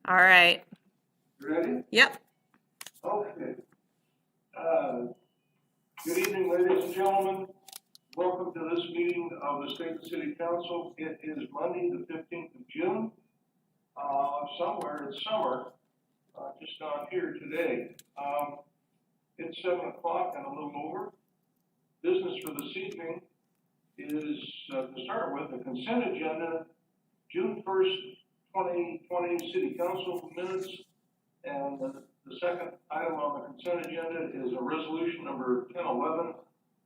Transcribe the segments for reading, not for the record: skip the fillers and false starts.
All right. You ready? Yep. Okay. Good evening, ladies and gentlemen. Welcome to this meeting of the Stayton City Council. It is Monday, the 15th of June. Somewhere in summer, just not here today. It's 7 o'clock and a little over. Business for this evening is, to start with, the consent agenda, June 1st, 2020 City Council minutes. And the second item on the consent agenda is a resolution number 1011,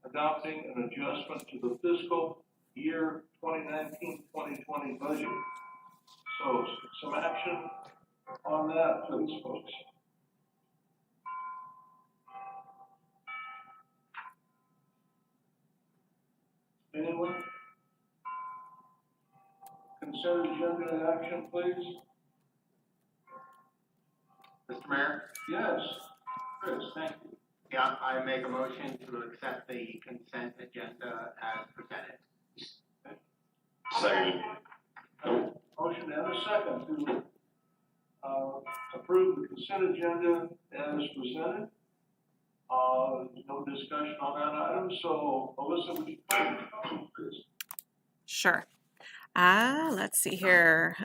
adopting an adjustment to the fiscal year 2019-2020 budget. So some action on that, please, folks. Anyone? Consent agenda action, please. Mr. Mayor? Yes, Chris. Thank you. Yeah, I make a motion to accept the consent agenda as presented. Second. Motion and a second to approve the consent agenda as presented. No discussion on that item, so Alyssa, would you please? Sure. Let's see here.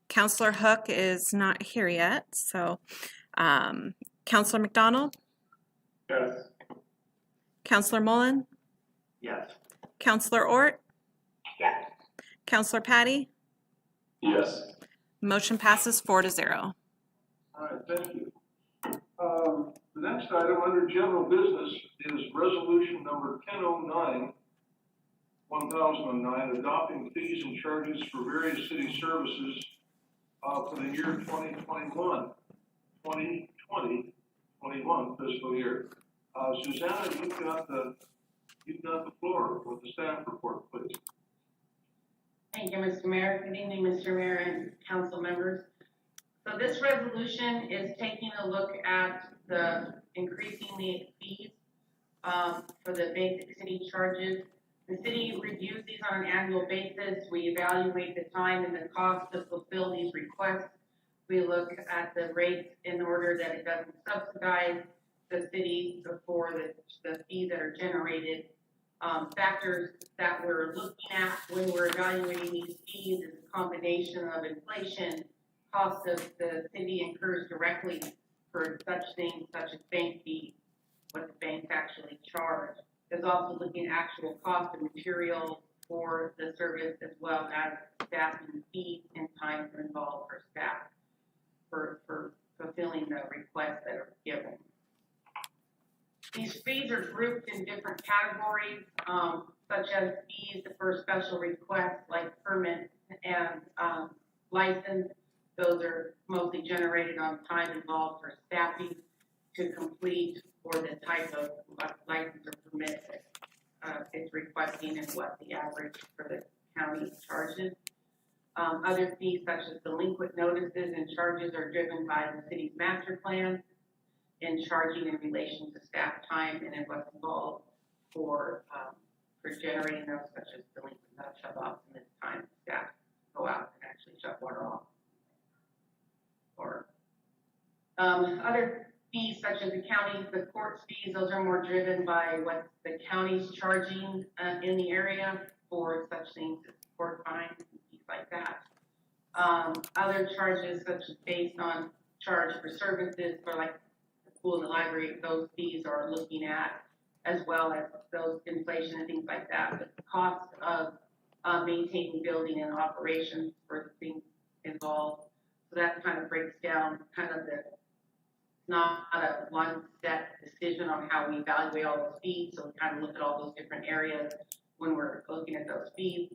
Counselor Hook is not here yet, so Counselor McDonald, Yes. Counselor Mullen, Yes. Counselor Ort, Yes. Counselor Patty. Yes. Motion passes 4-0. All right, thank you. The next item under general business is resolution number 1009, 1009, adopting fees and charges for various city services for the year 2021 fiscal year. Susanna, you've got the floor with the staff report, please. Thank you, Mr. Mayor. Good evening, Mr. Mayor and council members. So this resolution is taking a look at the increasing the fees for the basic city charges. The city reviews these on an annual basis. We evaluate the time and the cost to fulfill these requests. We look at the rates in order that it doesn't subsidize the city for the fees that are generated. Factors that we're looking at when we're evaluating these fees is a combination of inflation, cost of the city incurs directly for such things such as bank fees, what the banks actually charge. There's also looking at actual cost of materials for the service as well as staffing fees and time involved for staff for fulfilling the requests that are given. These fees are grouped in different categories, such as fees for special requests like permit and license. Those are mostly generated on time involved for staffing to complete or the type of license or permit that it's requesting and what the average for the county charges. Other fees such as delinquent notices and charges are driven by the city's master plan and charging in relation to staff time and what's involved for generating those, such as delinquent shut-offs and it's time staff go out and actually shut water off. Or other fees such as the court's fees, those are more driven by what the county's charging in the area for such things as court fines and fees like that. Other charges such as based on charge for services for like the school and the library, those fees are looking at as well as those inflation and things like that. But the cost of maintaining building and operations for the things involved. So that kind of breaks down kind of not a one set decision on how we evaluate all those fees. So we kind of look at all those different areas when we're looking at those fees.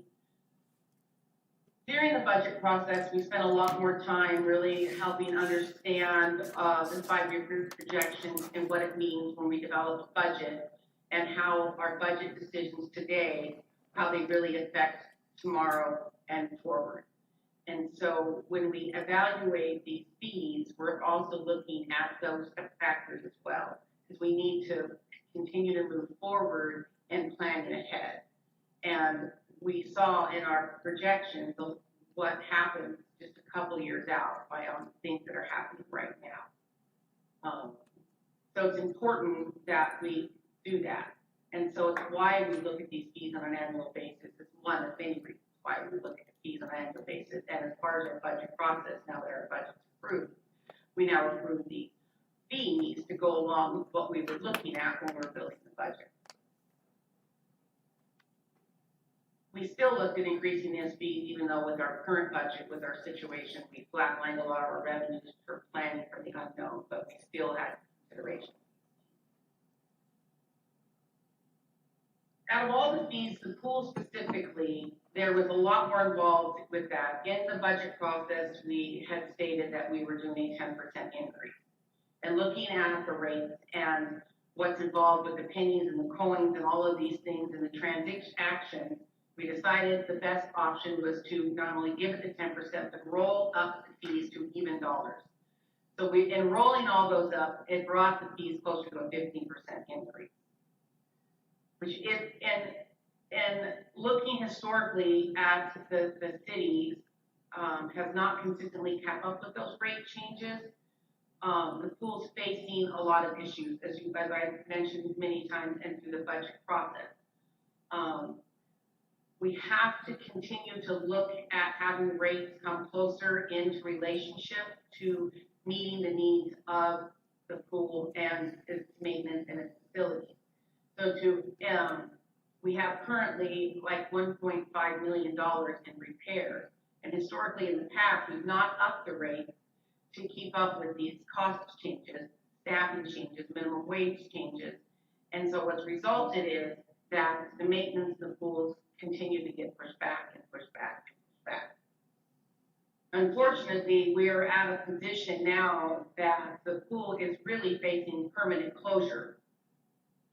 During the budget process, we spent a lot more time really helping understand the 5-year group projections and what it means when we develop a budget and how our budget decisions today, how they really affect tomorrow and forward. And so when we evaluate these fees, we're also looking at those factors as well, because we need to continue to move forward and plan ahead. And we saw in our projections what happens just a couple years out by things that are happening right now. So it's important that we do that. And so it's why we look at these fees on an annual basis. It's one of many reasons why we look at the fees on an annual basis. And as far as our budget process, now that our budget's approved, we now approve the fees to go along with what we were looking at when we were building the budget. We still looked at increasing these fees, even though with our current budget, with our situation, we flatlined a lot of our revenues for planning for the unknown, but we still had consideration. Out of all the fees, the pool specifically, there was a lot more involved with that. In the budget process, we had stated that we were doing a 10% increase. And looking at the rates and what's involved with the pennies and the coins and all of these things and the transition action, we decided the best option was to not only give it the 10%, but roll up the fees to even dollars. So in rolling all those up, it brought the fees closer to a 15% increase. Which is, and looking historically at the cities, has not consistently kept up with those rate changes. The pool's facing a lot of issues, as I mentioned many times, and through the budget process. We have to continue to look at having rates come closer into relationship to meeting the needs of the pool and its maintenance and its facilities. So we have currently like $1.5 million in repairs, and historically in the past, we've not upped the rate to keep up with these cost changes, staffing changes, minimum wage changes. And so what's resulted is that the maintenance of the pools continue to get pushed back and pushed back and pushed back. Unfortunately, we are at a position now that the pool is really facing permanent closure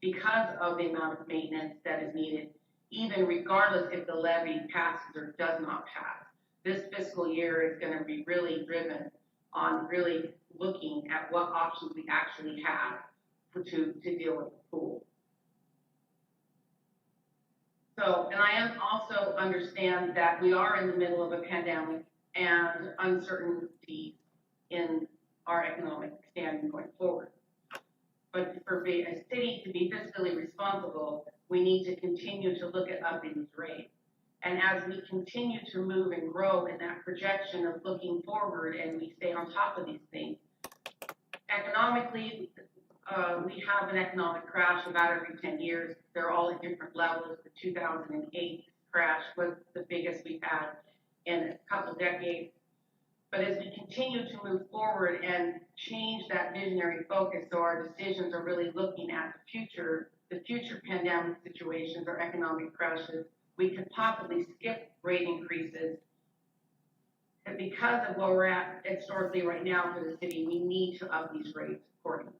because of the amount of maintenance that is needed, even regardless if the levy passes or does not pass. This fiscal year is going to be really driven on really looking at what options we actually have to deal with the pool. So, and I also understand that we are in the middle of a pandemic and uncertainty in our economic standing going forward. But for a city to be fiscally responsible, we need to continue to look at upping these rates. And as we continue to move and grow in that projection of looking forward and we stay on top of these things, economically, we have an economic crash about every 10 years. They're all at different levels. The 2008 crash was the biggest we've had in a couple decades. But as we continue to move forward and change that visionary focus, so our decisions are really looking at the future pandemic situations or economic crashes, we could possibly skip rate increases. And because of where we're at historically right now for the city, we need to up these rates accordingly.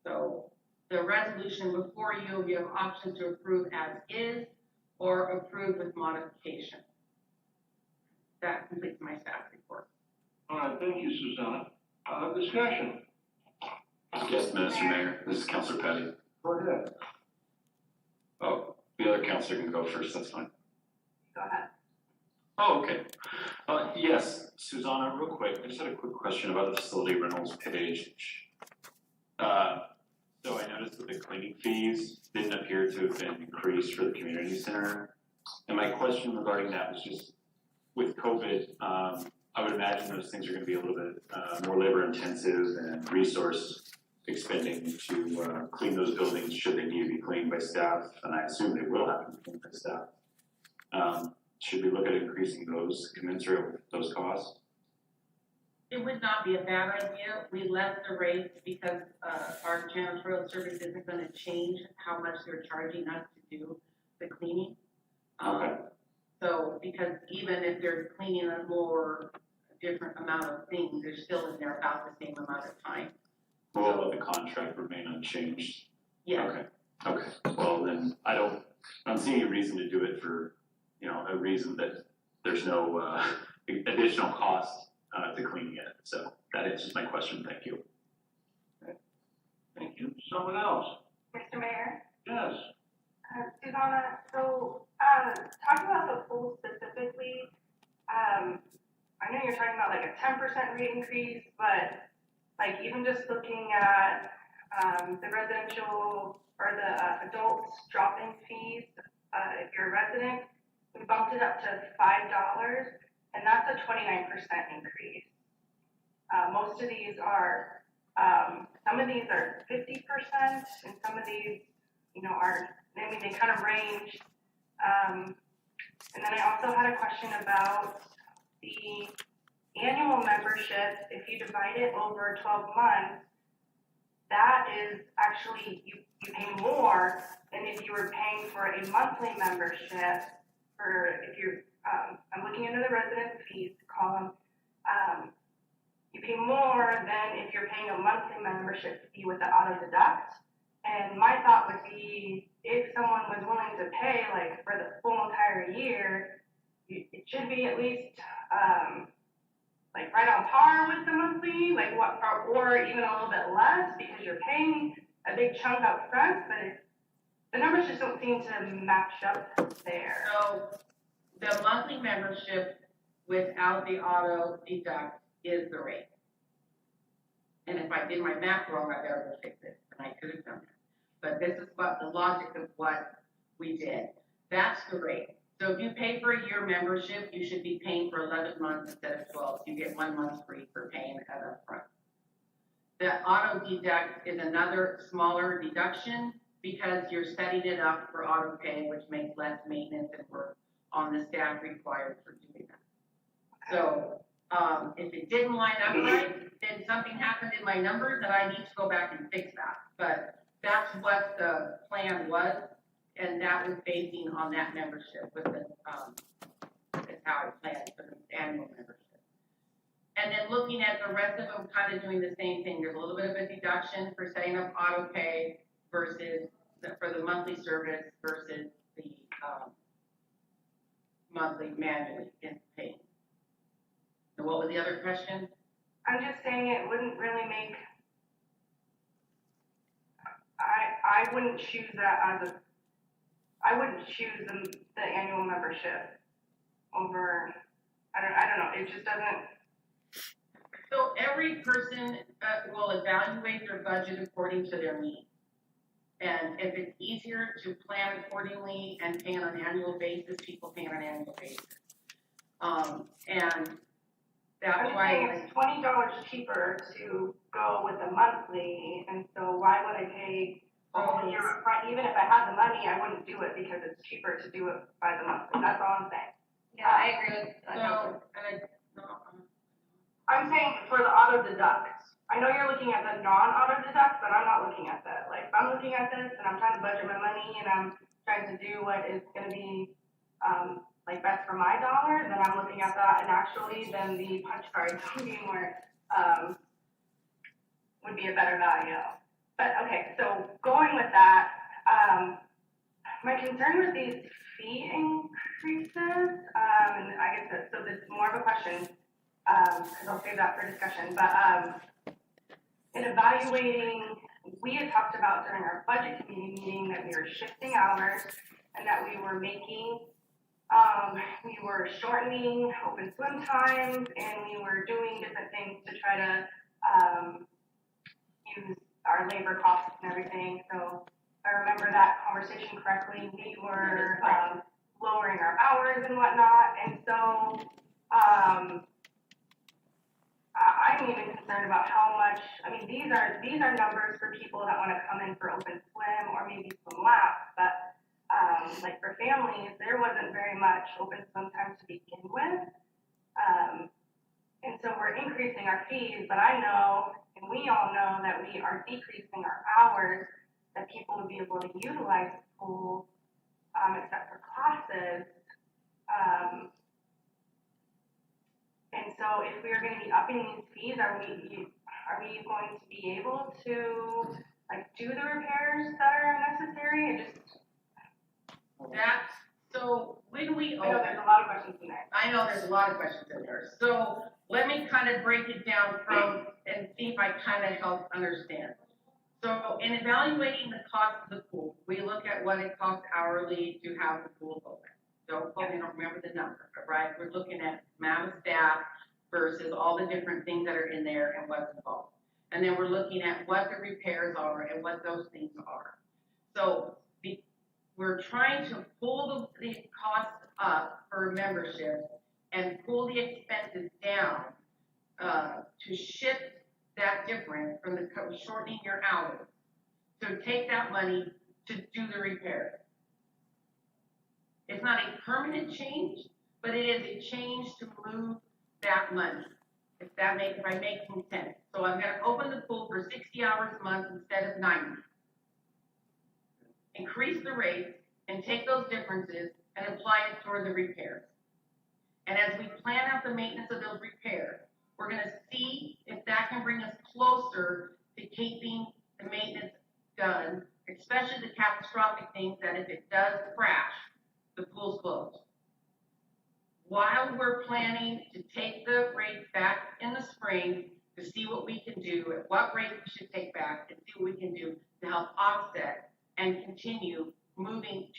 So the resolution before you have options to approve as is or approve with modification. That completes my staff report. All right, thank you, Susanna. Discussion. Yes, Mr. Mayor, this is Councilor Petty. Go ahead. Oh, the other councilor can go first, that's fine. Go ahead. Oh, okay. Yes, Susanna, real quick, I just had a quick question about the facility rentals page. So I noticed that the cleaning fees didn't appear to have been increased for the community center. And my question regarding that was just, with COVID, I would imagine those things are going to be a little bit more labor intensive and resource expending to clean those buildings should they need to be cleaned by staff, and I assume they will have to be cleaned by staff. Should we look at increasing those commensurate with those costs? It would not be a bad idea. We left the rates because our janitorial service isn't going to change how much they're charging us to do the cleaning. Okay. So, because even if they're cleaning a more different amount of things, they're still in there about the same amount of time. Will the contract remain unchanged? Yeah. Okay. Okay. Well, then I don't see any reason to do it for, a reason that there's no additional cost to cleaning it. So that answers my question. Thank you. Okay. Thank you. Someone else? Mr. Mayor, Yes. Susanna, so talking about the pool specifically, I you're talking about like a 10% rate increase, but like even just looking at the residential or the adults drop-in fees, if you're a resident, we bumped it up to $5, and that's a 29% increase. Most of these are, some of these are 50%, and some of these, you know, are, I mean, they kind of range. And then I also had a question about the annual membership. If you divide it over 12 months, that is actually, you pay more than if you were paying for a monthly membership. For if you're, I'm looking into the resident fees column, you pay more than if you're paying a monthly membership fee with the auto deduct. And my thought would be, if someone was willing to pay like for the full entire year, it should be at least like right on par with the monthly, like what, or even a little bit less because you're paying a big chunk up front, but the numbers just don't seem to match up there. So the monthly membership without the auto deduct is the rate. And if I did my math wrong, I better go fix it, and I could have done that. But this is what the logic of what we did. That's the rate. So if you pay for a year membership, you should be paying for 11 months instead of 12. You get 1 month free for paying that up front. The auto deduct is another smaller deduction because you're setting it up for auto pay, which makes less maintenance and work on the staff required for doing that. So if it didn't line up right, then something happened in my numbers and I need to go back and fix that. But that's what the plan was, and that was basing on that membership with the, that's how I planned for the annual membership. And then looking at the rest of them kind of doing the same thing. There's a little bit of a deduction for setting up auto pay versus for the monthly service versus the monthly manually in pay. So what was the other question? I'm just saying it wouldn't really make, I wouldn't choose that as a, I wouldn't choose the annual membership over, I don't know, it just doesn't. So every person will evaluate their budget according to their needs. And if it's easier to plan accordingly and pay on an annual basis, people pay on an annual basis. And that's I'm why saying it's $20 cheaper to go with a monthly, and so why would I pay a whole year upfront? Even if I had the money, I wouldn't do it because it's cheaper to do it by the monthly. That's all I'm saying. Yeah, I agree with so, I'm saying for the auto deducts. I know you're looking at the non-auto deducts, but I'm not looking at that. Like, if I'm looking at this and I'm trying to budget my money and I'm trying to do what is going to be like best for my dollar, then I'm looking at that. And actually, then the punch card being where would be a better value. But okay, so going with that, my concern with these fee increases, and I guess so this is more of a question, because I'll save that for discussion, but in evaluating, we had talked about during our budget committee meeting that we were shifting hours and that we were making, we were shortening open swim times and we were doing different things to try to use our labor costs and everything. So if I remember that conversation correctly, we were lowering our hours and whatnot. And so I'm even concerned about how much, I mean, these are numbers for people that want to come in for open swim or maybe swim laps, but like for families, there wasn't very much open swim time to begin with. And so we're increasing our fees, but I know, and we all know, that we are decreasing our hours that people would be able to utilize the pool, except for classes. And so if we are going to be upping these fees, are we going to be able to like do the repairs that are necessary? So when we I know there's a lot of questions in there. I know there's a lot of questions in there. So let me kind of break it down from and see if I kind of help understand. So in evaluating the cost of the pool, we look at what it costs hourly to have the pool open. Don't remember the number, right? We're looking at amount of staff versus all the different things that are in there and what's involved. And then we're looking at what the repairs are and what those things are. So we're trying to pull the costs up for membership and pull the expenses down to shift that difference from the shortening your hours. So take that money to do the repair. It's not a permanent change, but it is a change to move that money. If I make some sense. So I'm gonna open the pool for 60 hours a month instead of 90. Increase the rate and take those differences and apply it toward the repairs. And as we plan out the maintenance of those repairs, we're gonna see if that can bring us closer to keeping the maintenance done, especially the catastrophic things that if it does crash, the pool's closed. While we're planning to take the rate back in the spring to see what we can do, at what rate we should take back, and see what we can do to help offset and continue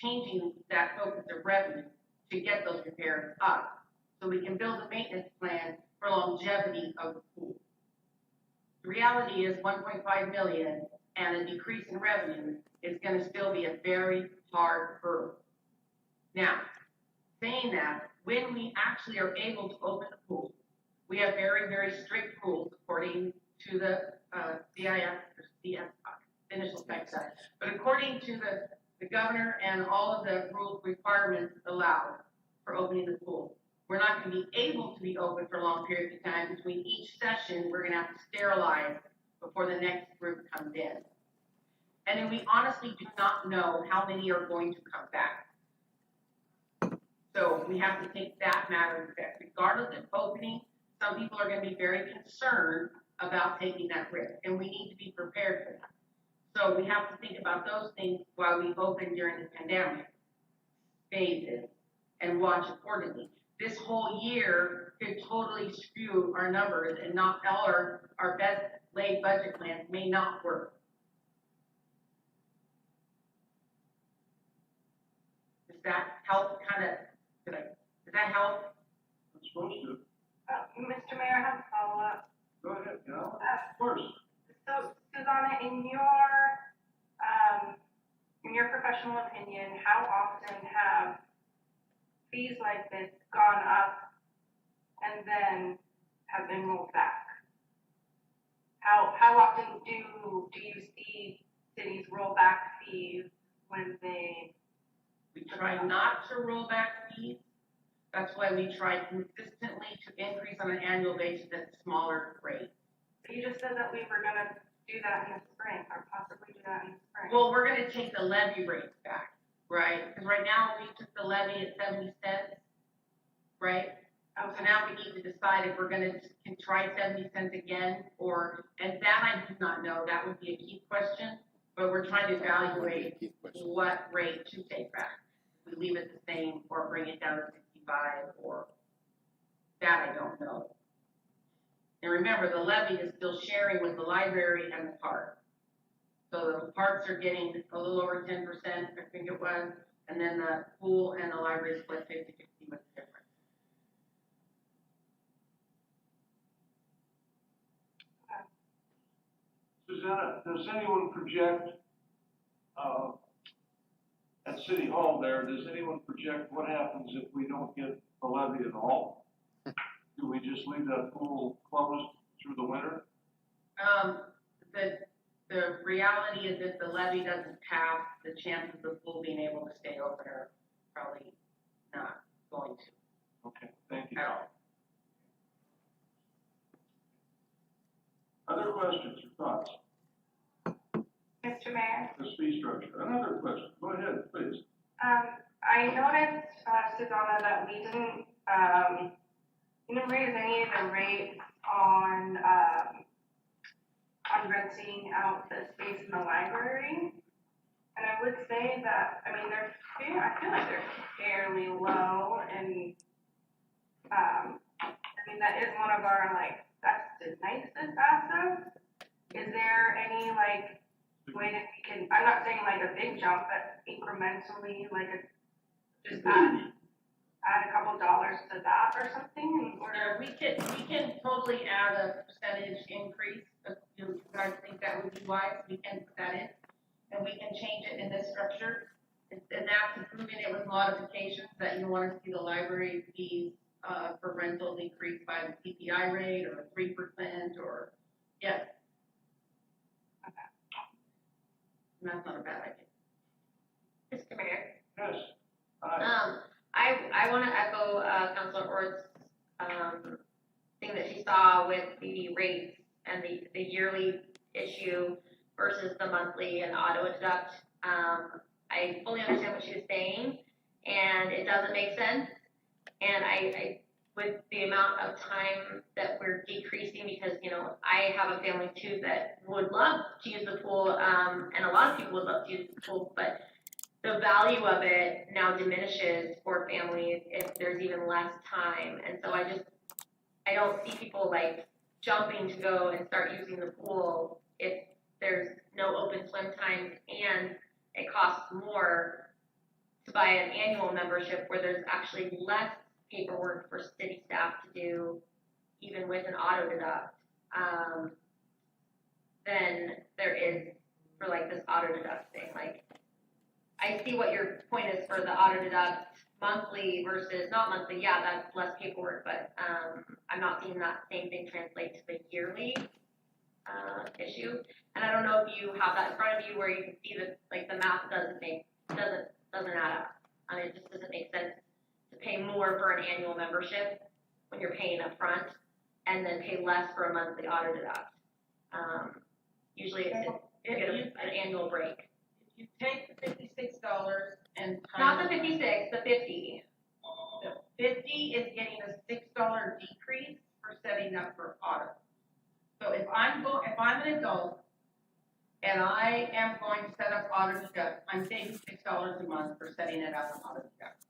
changing that focus of revenue to get those repairs up, so we can build a maintenance plan for longevity of the pool. The reality is 1.5 million and a decrease in revenue is gonna still be a very hard hurdle. Now, saying that, when we actually are able to open the pool, we have very, very strict rules according to the CIF, initial text side. But according to the governor and all of the rules requirements allowed for opening the pool, we're not going to be able to be open for long periods of time. Between each session, we're going to have to sterilize before the next group comes in. And then we honestly do not know how many are going to come back. So we have to take that matter of effect. Regardless of opening, some people are going to be very concerned about taking that risk, and we need to be prepared for that. So we have to think about those things while we open during the pandemic phases and watch accordingly. This whole year could totally skew our numbers, and not all our best laid budget plans may not work. Does that help does that help? It's supposed to. Mr. Mayor, I have a follow-up. Go ahead, Cal. Of course. So, Susanna, in your professional opinion, how often have fees like this gone up and then have been rolled back? How often do you see cities roll back fees when they? We try not to roll back fees. That's why we try consistently to increase on an annual basis at smaller rates. So you just said that we were gonna do that in the spring, or possibly do that in the spring. Well, we're gonna take the levy rates back, right? Because right now we took the levy at 70 cents, right? So now we need to decide if we're gonna can try 70 cents again, and that I do not know. That would be a key question, but we're trying to evaluate what rate to take back. We leave it the same or bring it down to 65, or that I don't know. And remember, the levy is still sharing with the library and the park. So the parks are getting a little over 10%, I think it was, and then the pool and the library split 50-50 with the difference. Susanna, does anyone project, at City Hall there, does anyone project what happens if we don't get the levy at all? Do we just leave that pool closed through the winter? The reality is if the levy doesn't pass, the chances of the pool being able to stay open are probably not going to. Okay, thank you. At all. Other questions or thoughts? Mr. Mayor? The fee structure. Another question. Go ahead, please. I noticed, Susanna, that we didn't raise any of the rates on renting out the space in the library. And I would say that, I feel like they're fairly low, and that is one of our, that's the nicest assets. Is there any, way that we can, I'm not saying a big jump, but incrementally, just add add a couple dollars to that or something in order? Or we can totally add a percentage increase, if you guys think that would be wise, we can put that in. And we can change it in this structure, and that's approving it with modifications, that you wanna see the library fees, for rentals increased by the CPI rate, or 3%, or, yes. Okay. And that's not a bad idea. Mr. Mayor, Yes. Aye. I want to echo Councilor Ort's thing that she saw with the rates and the yearly issue versus the monthly and auto deduct. I fully understand what she was saying, and it doesn't make sense. And I with the amount of time that we're decreasing, because I have a family too that would love to use the pool, and a lot of people would love to use the pool, but the value of it now diminishes for families if there's even less time. And so I don't see people like jumping to go and start using the pool if there's no open swim times, and it costs more to buy an annual membership where there's actually less paperwork for city staff to do, even with an auto deduct, than there is for like this auto deduct thing. Like, I see what your point is for the auto deduct monthly versus not monthly. Yeah, that's less paperwork, but I'm not seeing that same thing translate to the yearly issue. And I don't know if you have that in front of you where you can see that like the math doesn't add up. It just doesn't make sense to pay more for an annual membership when you're paying up front and then pay less for a monthly auto deduct. Usually it's an annual break. If you take the $56 and Not the 56, the 50. the 50 is getting a $6 decrease for setting up for auto. So if I'm an adult and I am going to set up auto deduct, I'm saving $6 a month for setting it up on auto deduct.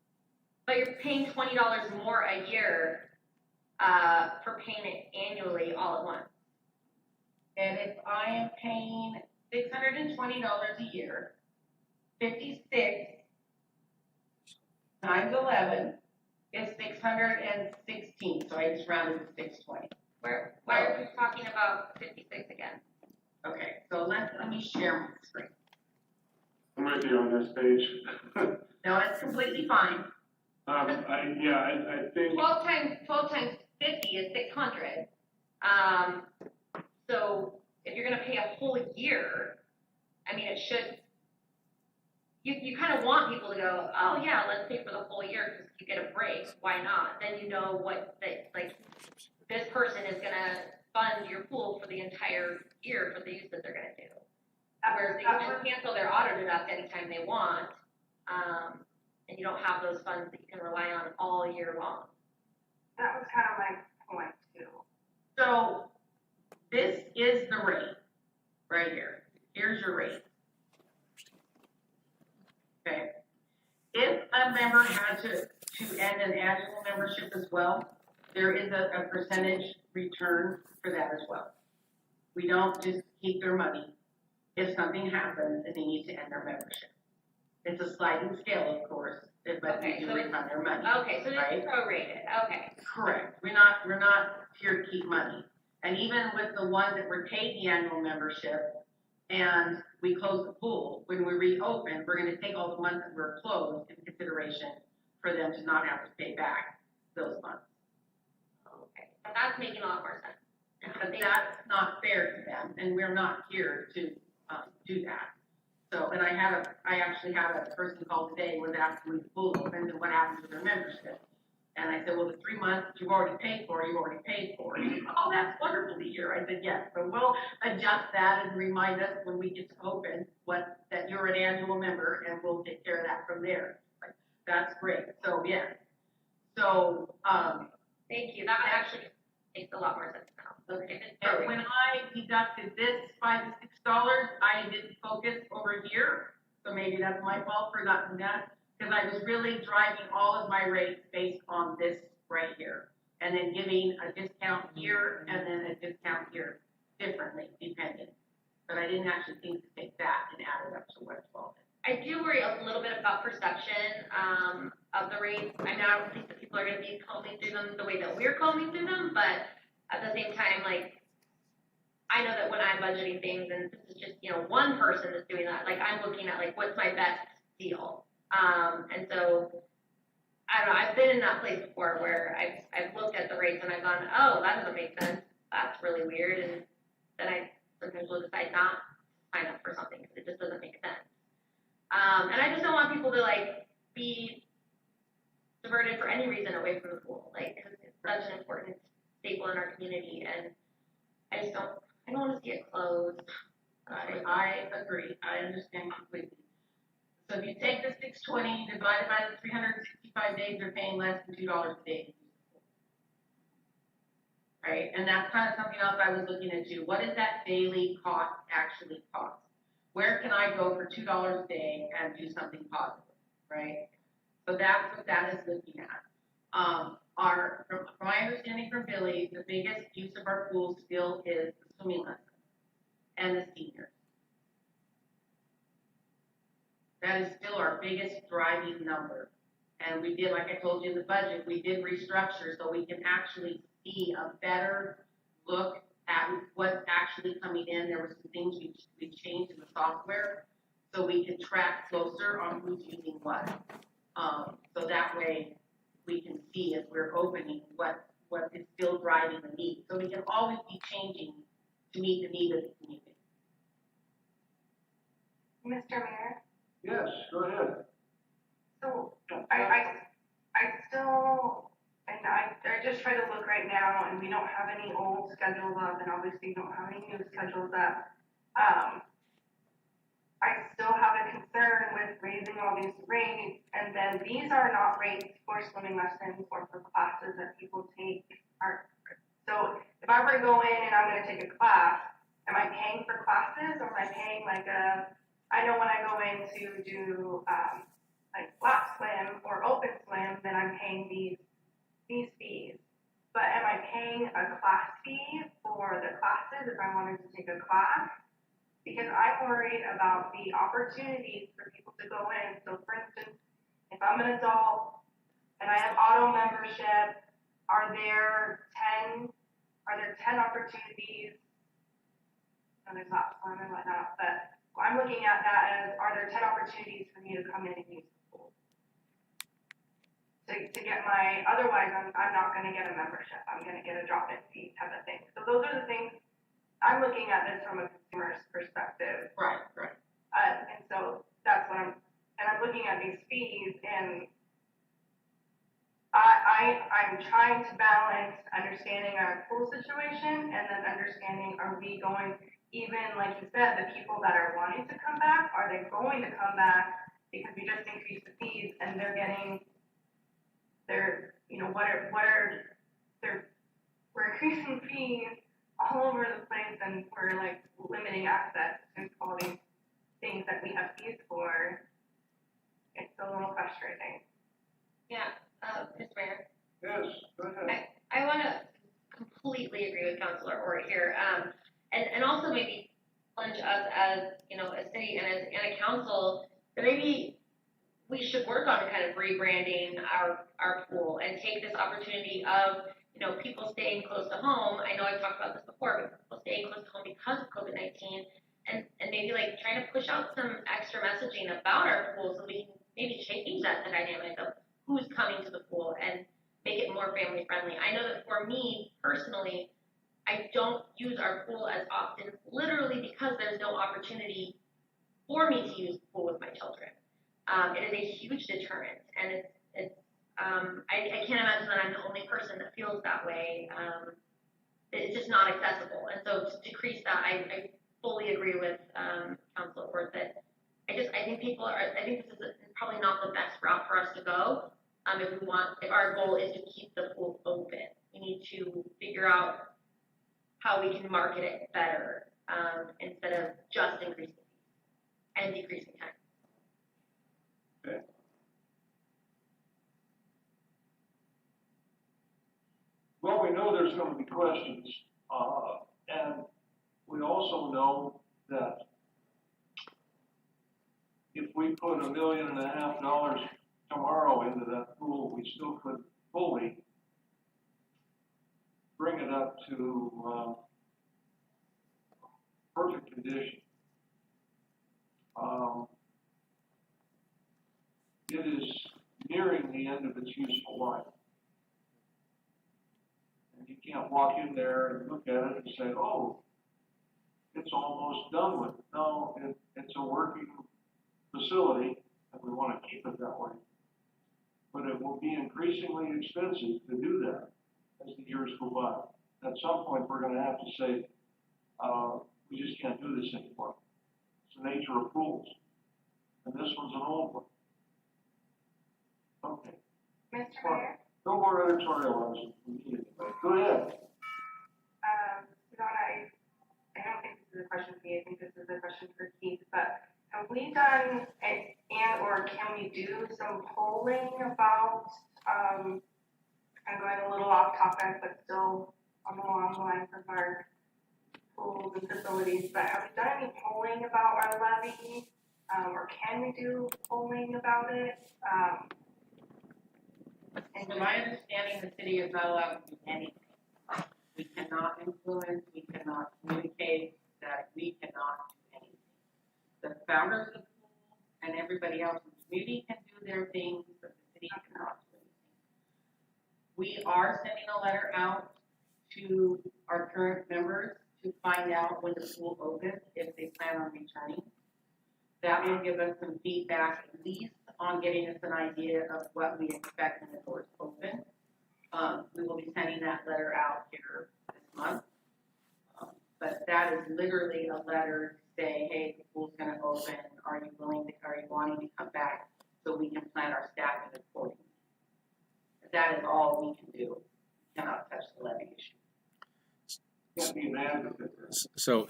But you're paying $20 more a year for paying it annually all at once. And if I am paying $620 a year, 56 times 11 is 616. So I just rounded to 620. Why are we talking about 56 again? Okay, so let me share my screen. I'm with you on this page. No, it's completely fine. I think. 12 times 50 is 600. So if you're gonna pay a whole year, I mean, it should. You kind of want people to go, oh yeah, let's pay for the whole year because you get a break. Why not? Then you know this person is gonna fund your pool for the entire year for the use that they're gonna do. Whereas they can cancel their auto deduct anytime they want, and you don't have those funds that you can rely on all year long. That was kind of my point too. So this is the rate right here. Here's your rate. Okay. If a member had to end an annual membership as well, there is a percentage return for that as well. We don't just keep their money if something happens and they need to end their membership. It's a sliding scale, of course, but Okay, we do so refund their money. Okay, so right? it's prorated. Okay. Correct. We're not here to keep money. And even with the ones that were paid the annual membership and we close the pool, when we reopen, we're going to take all the months that were closed into consideration for them to not have to pay back those months. Okay. So that's making a lot more sense. But that's not fair to them, and we're not here to do that. So, and I actually had a person call today was asking me the pool opens and what happens with their membership. And I said, well, the 3 months that you've already paid for. And he said, oh, that's wonderful to hear. I said, yes. So we'll adjust that and remind us when we get to open that you're an annual member, and we'll take care of that from there. Like, that's great. So, yeah. So, Thank you. That actually makes a lot more sense now. Okay. and when I deducted this $5 to $6, I didn't focus over here. So maybe that's my fault for not doing that. Because I was really driving all of my rates based on this right here. And then giving a discount here and then a discount here differently, depending. But I didn't actually think to take that and add it up to what 12 is. I do worry a little bit about perception, of the rates. I mean, I don't think that people are gonna be combing through them the way that we're combing through them, but at the same time, like, I know that when I'm budgeting things, and this is just, one person that's doing that, like, I'm looking at, like, what's my best deal? And so, I don't know, I've been in that place before where I've looked at the rates and I've gone, oh, that doesn't make sense, that's really weird, and then I sometimes will decide not to sign up for something, because it just doesn't make sense. And I just don't want people to, like, be diverted for any reason away from the pool, like, because it's such an important staple in our community, and I don't want to see it closed. I agree, I understand completely. So if you take the 620 divided by the 365 days, they're paying less than $2 a day. Right, and that's kind of something else I was looking into. What does that daily cost actually cost? Where can I go for $2 a day and do something positive, right? So that's what that is looking at. From my understanding from Billy, the biggest use of our pool still is the swimming lesson and the seniors. That is still our biggest driving number. And we did, like I told you in the budget, we did restructure so we can actually see a better look at what's actually coming in. There were some things we changed in the software so we can track closer on who's using what. So that way we can see as we're opening what is still driving the need. So we can always be changing to meet the need of the community. Mr. Mayor, Yes, go ahead. so I still, and I just try to look right now, and we don't have any old schedules up, and obviously don't have any new schedules up. I still have a concern with raising all these rates, and then these are not rates for swimming lessons or for classes that people take. So if I were to go in and I'm gonna take a class, am I paying for classes, or am I paying I know when I go in to do, like flat swim or open swim, then I'm paying these fees. But am I paying a class fee for the classes if I wanted to take a class? Because I'm worried about the opportunities for people to go in. So for instance, if I'm an adult and I have auto membership, are there 10 opportunities? And there's lap swim and whatnot, but I'm looking at that as, are there 10 opportunities for me to come in and use the pool? To get otherwise I'm not gonna get a membership. I'm gonna get a drop-in fee type of thing. So those are the things, I'm looking at this from a consumer's perspective. Right. And so that's what I'm looking at these fees, and I'm trying to balance understanding our pool situation and then understanding, are we going, even like you said, the people that are wanting to come back, are they going to come back because we just increased the fees and they're getting we're increasing fees all over the place, and we're like limiting access to all these things that we have fees for. It's a little frustrating. Yeah, Mr. Mayor, Yes, go ahead. I want to completely agree with Councilor Ort here, and also maybe plunge us as, a city and a council, that maybe we should work on kind of rebranding our pool and take this opportunity of, people staying close to home. I know I've talked about this before, but people staying close to home because of COVID-19, and maybe like trying to push out some extra messaging about our pool so we can maybe change the dynamic of who's coming to the pool and make it more family friendly. I know that for me personally, I don't use our pool as often, literally because there's no opportunity for me to use the pool with my children. It is a huge deterrent, and I can't imagine that I'm the only person that feels that way. It's just not accessible, and so to decrease that, I fully agree with Councilor Ort that I think this is probably not the best route for us to go. If our goal is to keep the pool open, we need to figure out how we can market it better, instead of just increasing fees and decreasing time. Okay. Well, we know there's going to be questions, and we also know that if we put $1.5 million tomorrow into that pool, we still couldn't fully bring it up to perfect condition. It is nearing the end of its useful life. And you can't walk in there and look at it and say, oh, it's almost done with. No, it's a working facility, and we want to keep it that way. But it will be increasingly expensive to do that as the years go by. At some point, we're going to have to say, we just can't do this anymore. It's the nature of pools. And this one's an old one. Okay. Mr. Mayor? No more editorializing from me anyway. Go ahead. Susanna, I don't think this is a question for you. I think this is a question for Keith. But have we done, or can we do some polling about, I'm going a little off topic, but still on the long lines of our pools and facilities, but have we done any polling about our levy? Or can we do polling about it? And to my understanding, the city is not allowed to do anything. We cannot influence, we cannot communicate, that we cannot do anything. The founders of the pool and everybody else in the community can do their things, but the city cannot do anything. We are sending a letter out to our current members to find out when the pool opens, if they plan on returning. That will give us some feedback, at least on getting us an idea of what we expect when the doors open. We will be sending that letter out here this month. But that is literally a letter to say, hey, the pool's gonna open, are you wanting to come back so we can plan our staffing accordingly? That is all we can do. We cannot touch the levy issue. Can't be an advocate. So,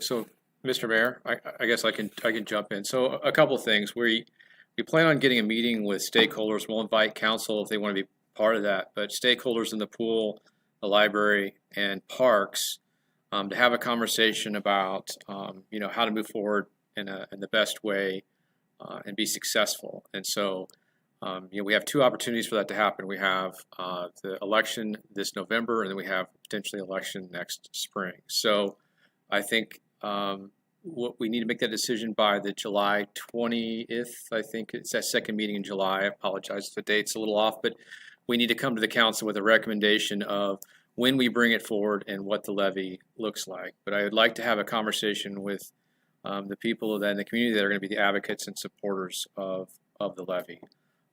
Mr. Mayor, I guess I can jump in. So a couple of things. We plan on getting a meeting with stakeholders. We'll invite council if they want to be part of that, but stakeholders in the pool, the library, and parks to have a conversation about how to move forward in the best way and be successful. And so we have two opportunities for that to happen. We have the election this November, and then we have potentially election next spring. So I think we need to make that decision by the July 20th. I think it's that second meeting in July. I apologize if the date's a little off, but we need to come to the council with a recommendation of when we bring it forward and what the levy looks like. But I would like to have a conversation with the people in the community that are going to be the advocates and supporters of the levy.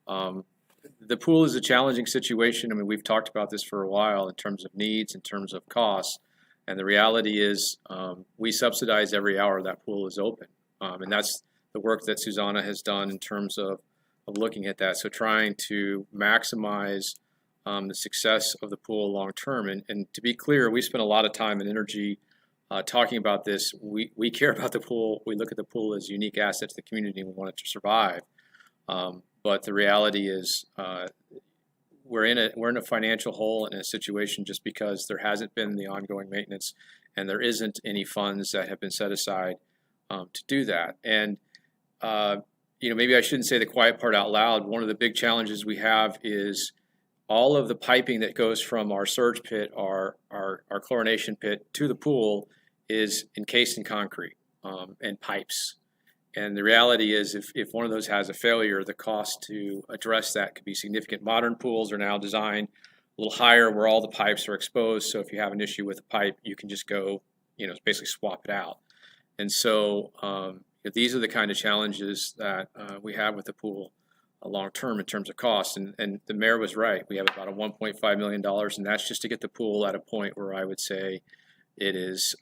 The pool is a challenging situation. I mean, we've talked about this for a while in terms of needs, in terms of costs. And the reality is we subsidize every hour that pool is open. And that's the work that Susanna has done in terms of looking at that. So trying to maximize the success of the pool long term. And to be clear, we spent a lot of time and energy talking about this. We care about the pool. We look at the pool as a unique asset to the community and we want it to survive. But the reality is we're in a financial hole and a situation just because there hasn't been the ongoing maintenance and there isn't any funds that have been set aside to do that. And maybe I shouldn't say the quiet part out loud. One of the big challenges we have is all of the piping that goes from our surge pit, our chlorination pit to the pool is encased in concrete and pipes. And the reality is if one of those has a failure, the cost to address that could be significant. Modern pools are now designed a little higher where all the pipes are exposed. So if you have an issue with a pipe, you can just go, basically swap it out. And so these are the kind of challenges that we have with the pool long term in terms of cost. And the mayor was right. We have about a $1.5 million, and that's just to get the pool at a point where I would say it is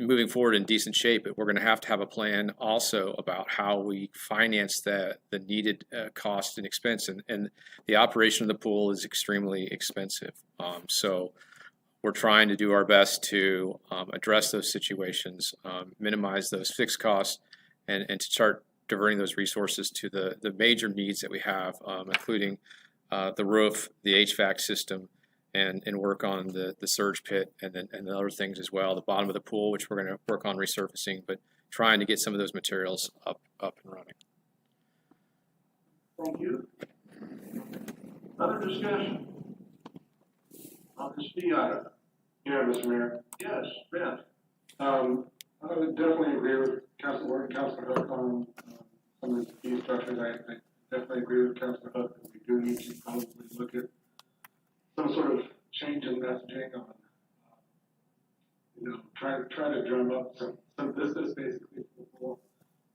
moving forward in decent shape. But we're going to have a plan also about how we finance the needed cost and expense. And the operation of the pool is extremely expensive. So we're trying to do our best to address those situations, minimize those fixed costs, and to start diverting those resources to the major needs that we have, including the roof, the HVAC system, and work on the surge pit and the other things as well. The bottom of the pool, which we're going to work on resurfacing, but trying to get some of those materials up and running. Thank you. Other discussion on this fee item? Yeah, Mr. Mayor. Yes, Ben? I would definitely agree with Councilor Ward and Councilor Hook on some of the fee structures. I definitely agree with Councilor Hook that we do need to probably look at some sort of change in messaging on, try to drum up some business basically for people.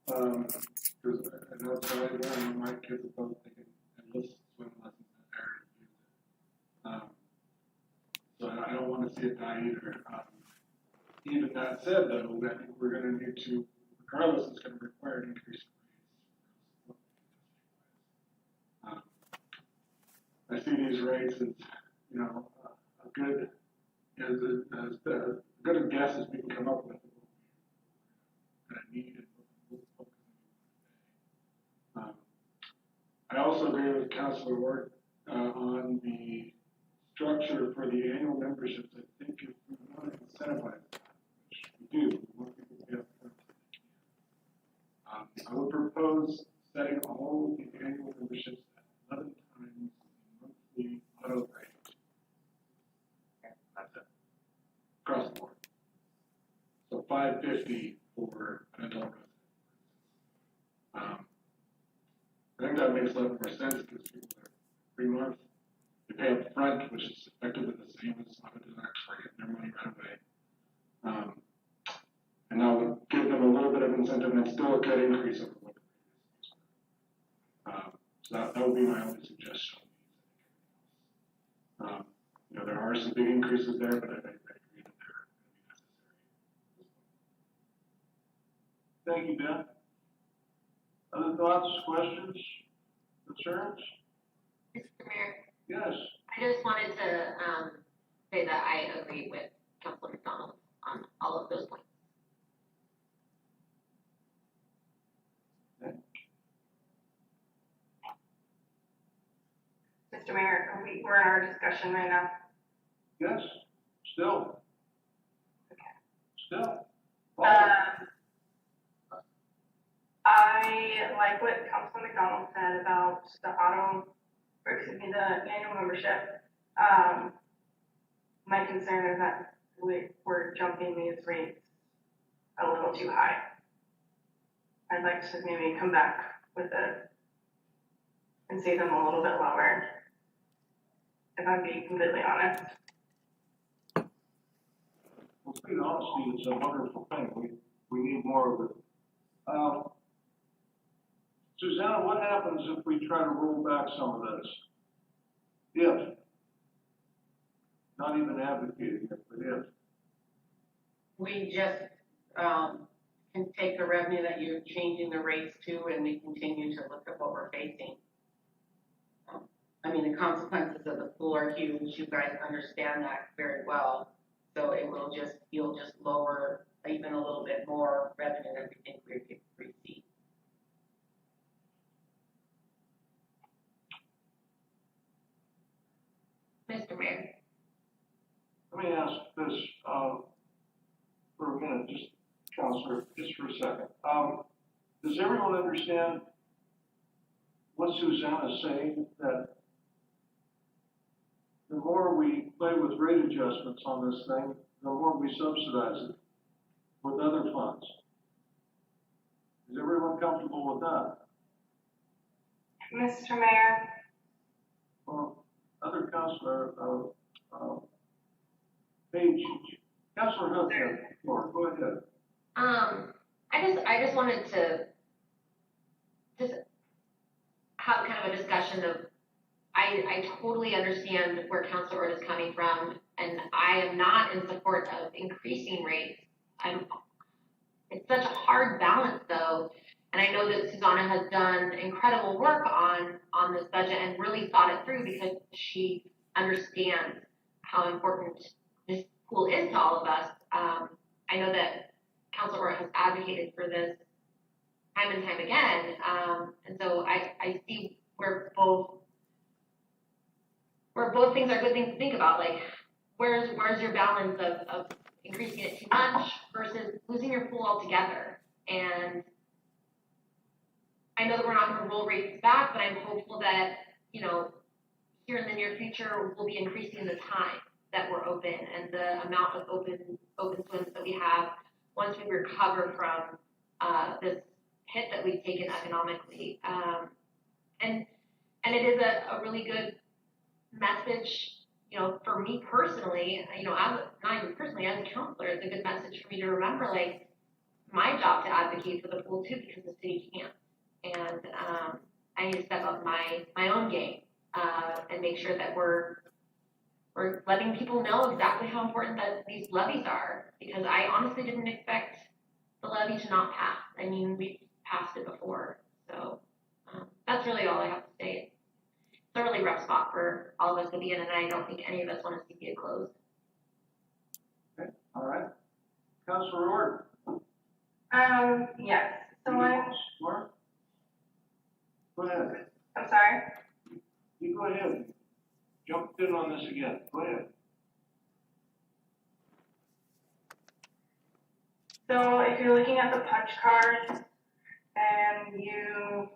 Because I know it's really when my kids are both taking endless swim lessons in there. So I don't want to see it die either. Even that said, though, I think we're going to need to, regardless, it's going to require an increase in rates. I see these rates as, a good, as good a guess as we can come up with. What I need and what we're going to pay. I also agree with Councilor Ward on the structure for the annual memberships. I think if we want to incentivize that, which we do, we want people to pay up front. I would propose setting all the annual memberships at 11 times the monthly auto rate. That's it. Across the board. So $550 for an adult resident. I think that makes a lot more sense because people are 3 months. They pay up front, which is effectively the same as auto deducts for getting their money right away. And that would give them a little bit of incentive and still a good increase over what the previous was. So that would be my only suggestion. There are some big increases there, but I agree that they're going to be necessary. Thank you, Ben. Other thoughts, questions, concerns? Mr. Mayor, Yes. I just wanted to say that I agree with Councilor McDonald on all of those points. Mr. Mayor, we're in our discussion right now. Yes, still. Okay. Still. I like what Councilman McDonald said about the annual membership. My concern is that we're jumping these rates a little too high. I'd like to maybe come back with it and see them a little bit lower, if I'm being completely honest. Well, to be honest, it's a wonderful thing. We need more of it. Susanna, what happens if we try to roll back some of this? If. Not even advocating it, but if. We just, can take the revenue that you're changing the rates to, and we continue to look at what we're facing. The consequences of the pool are huge, you guys understand that very well, so you'll just lower even a little bit more revenue than we think we could receive. Mr. Mayor, Let me ask this, for a minute, just, Counselor, just for a second. Does everyone understand what Susanna's saying, that the more we play with rate adjustments on this thing, the more we subsidize it with other funds? Is everyone comfortable with that? Mr. Mayor, Well, other Counselor, Page, Counselor Hook, go ahead. I just wanted to have kind of a discussion of, I totally understand where Councilor Ord is coming from, and I am not in support of increasing rates. It's such a hard balance though, and I know that Susanna has done incredible work on this budget and really thought it through because she understands how important this pool is to all of us. I know that Councilor Ord has advocated for this time and time again, and so I see where both things are good things to think about. Like, where's your balance of increasing it too much versus losing your pool altogether? And I know that we're not gonna roll rates back, but I'm hopeful that, here in the near future, we'll be increasing the time that we're open and the amount of open swims that we have once we recover from this hit that we've taken economically. And it is a really good message, for me personally, not even personally, as a counselor, it's a good message for me to remember, like, my job to advocate for the pool too, because the city can't. And I need to step up my own game and make sure that we're letting people know exactly how important that these levies are, because I honestly didn't expect the levy to not pass. I mean, we've passed it before, so that's really all I have to say. It's a really rough spot for all of us to be in, and I don't think any of us want to see it closed. Okay, all right. Councilor Ord? Yes, so I'm Mark? Go ahead. I'm sorry. You go ahead. Jumped in on this again. Go ahead. So if you're looking at the punch cards and you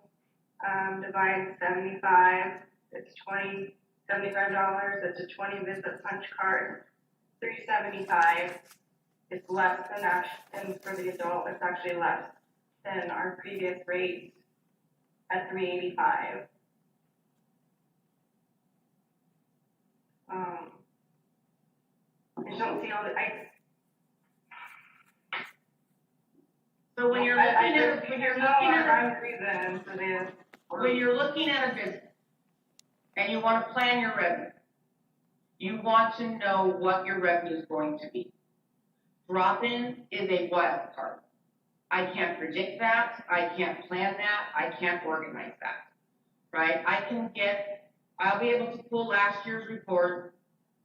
divide 75, it's $75. It's a 20 visit punch card. $375. It's less than and for the adult, it's actually less than our previous rates at $385. I just don't see all the, So when you're looking at, when you're looking at, rhyme reason for this. when you're looking at a business and you want to plan your revenue, you want to know what your revenue is going to be. Drop-in is a wild card. I can't predict that. I can't plan that. I can't organize that, right? I'll be able to pull last year's report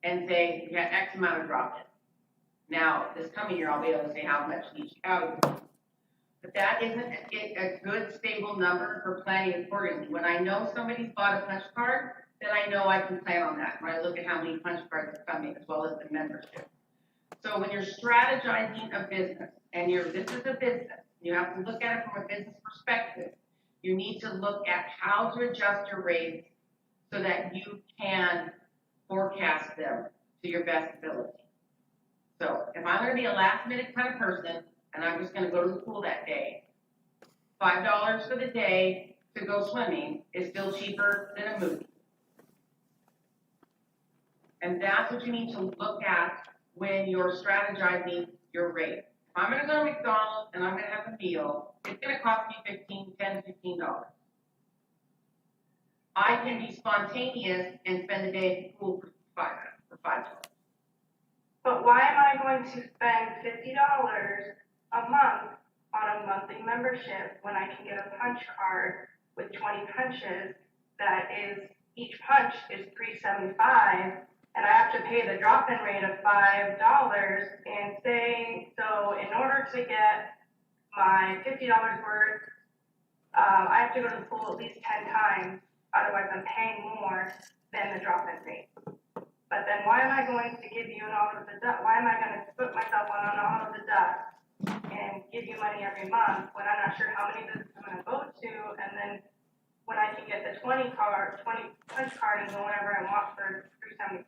and say, we had X amount of drop-in. Now, this coming year, I'll be able to say how much each category. But that isn't a good, stable number for planning accordingly. When I know somebody's bought a punch card, then I know I can plan on that. When I look at how many punch cards are coming, as well as the membership. So when you're strategizing a business, and this is a business, you have to look at it from a business perspective. You need to look at how to adjust your rates so that you can forecast them to your best ability. So if I'm going to be a last minute kind of person, and I'm just going to go to the pool that day, $5 for the day to go swimming is still cheaper than a movie. And that's what you need to look at when you're strategizing your rate. If I'm going to go to McDonald's and I'm going to have a meal, it's going to cost me $10 to $15. I can be spontaneous and spend the day at the pool for $5. But why am I going to spend $50 a month on a monthly membership when I can get a punch card with 20 punches that is, each punch is $3.75, and I have to pay the drop-in rate of $5 and say, so in order to get my $50 worth, I have to go to the pool at least 10 times, otherwise I'm paying more than the drop-in rate. But then why am I going to give you an all of the dust? Why am I going to put myself on an all of the dust and give you money every month when I'm not sure how many visits I'm going to go to, and then when I can get the 20 punch card and go whenever I want for $3.75?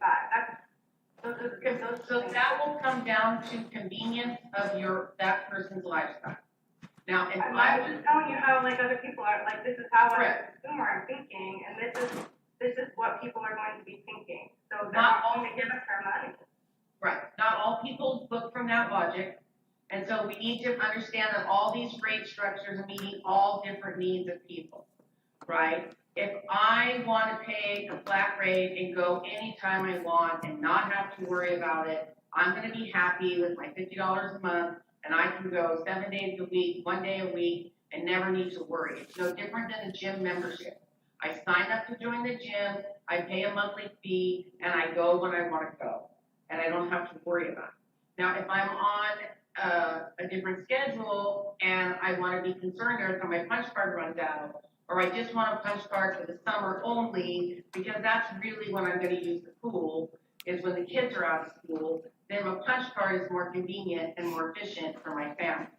So that will come down to convenience of that person's lifestyle. Now, if I'm just telling you how other people are, this is how I'm a consumer I'm thinking, and this is what people are going to be thinking. So they're not going to give us our money. Right, not all people book from that logic. And so we need to understand that all these rate structures are meeting all different needs of people, right? If I want to pay a flat rate and go anytime I want and not have to worry about it, I'm going to be happy with my $50 a month, and I can go 7 days a week, 1 day a week, and never need to worry. It's no different than a gym membership. I sign up to join the gym, I pay a monthly fee, and I go when I want to go, and I don't have to worry about it. Now, if I'm on a different schedule and I want to be concerned every time my punch card runs out, or I just want a punch card for the summer only, because that's really when I'm going to use the pool, is when the kids are out of school, then a punch card is more convenient and more efficient for my family.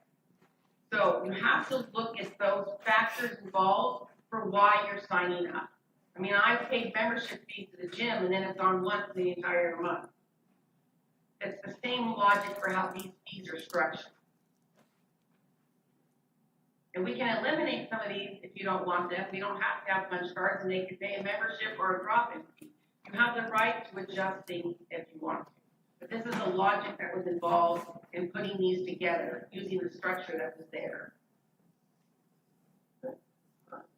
So you have to look at those factors involved for why you're signing up. I mean, I've paid membership fees to the gym and then it's on once the entire month. It's the same logic for how these fees are structured. And we can eliminate some of these if you don't want them. We don't have to have punch cards and they can pay a membership or a drop-in fee. You have the right to adjust things if you want to. But this is the logic that was involved in putting these together, using the structure that was there.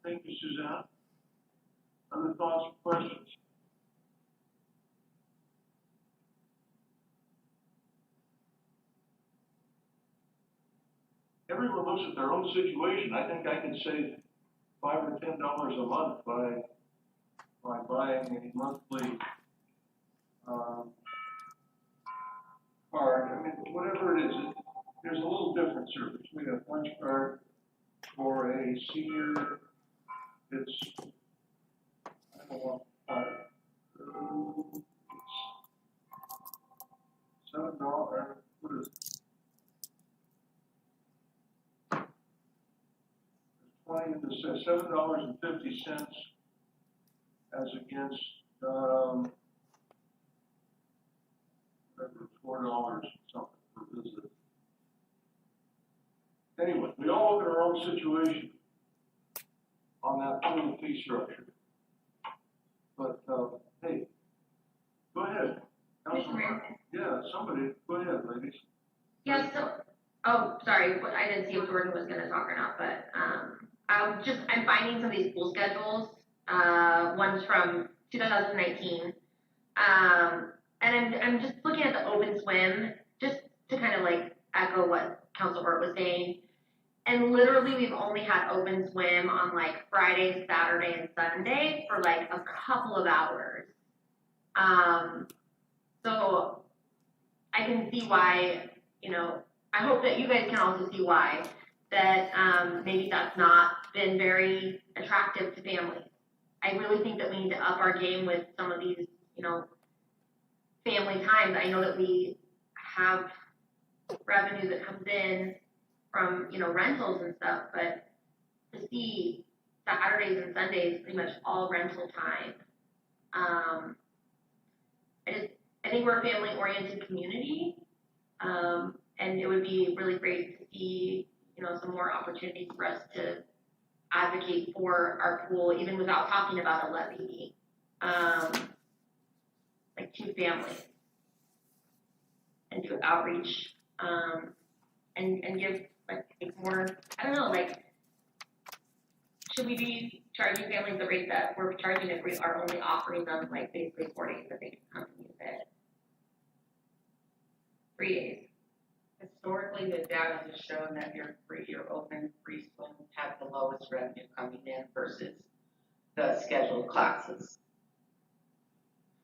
Thank you, Suzanne. Other thoughts or questions? Everyone looks at their own situation. I think I can save $5 or $10 a month by buying a monthly card. I mean, whatever it is, there's a little difference here between a punch card for a senior. It's, I don't know, $7. What is it? 20, it says $7.50 as against, $4 something per visit. Anyway, we all look at our own situation on that total fee structure. But, hey, go ahead. Councilman. Yeah, somebody, go ahead, ladies. Yeah, so, oh, sorry, I didn't see if Jordan was gonna talk or not, but, I'm finding some of these school schedules, one's from 2019. And I'm just looking at the open swim, just to kind of like echo what Council Hort was saying. And literally we've only had open swim on like Friday, Saturday, and Sunday for like a couple of hours. So I can see why, you know, I hope that you guys can also see why that maybe that's not been very attractive to families. I really think that we need to up our game with some of these, you know, family times. I know that we have revenue that comes in from, you know, rentals and stuff, but to see Saturdays and Sundays pretty much all rental time. I think we're a family-oriented community, and it would be really great to see, you know, some more opportunities for us to advocate for our pool, even without talking about a levy, like to families, and do outreach, and give like more, I don't know, like, should we be charging families the rate that we're charging if we are only offering them like basically 4 days that they can come and use it? 3 days. Historically, the data has shown that your open free swim have the lowest revenue coming in versus the scheduled classes.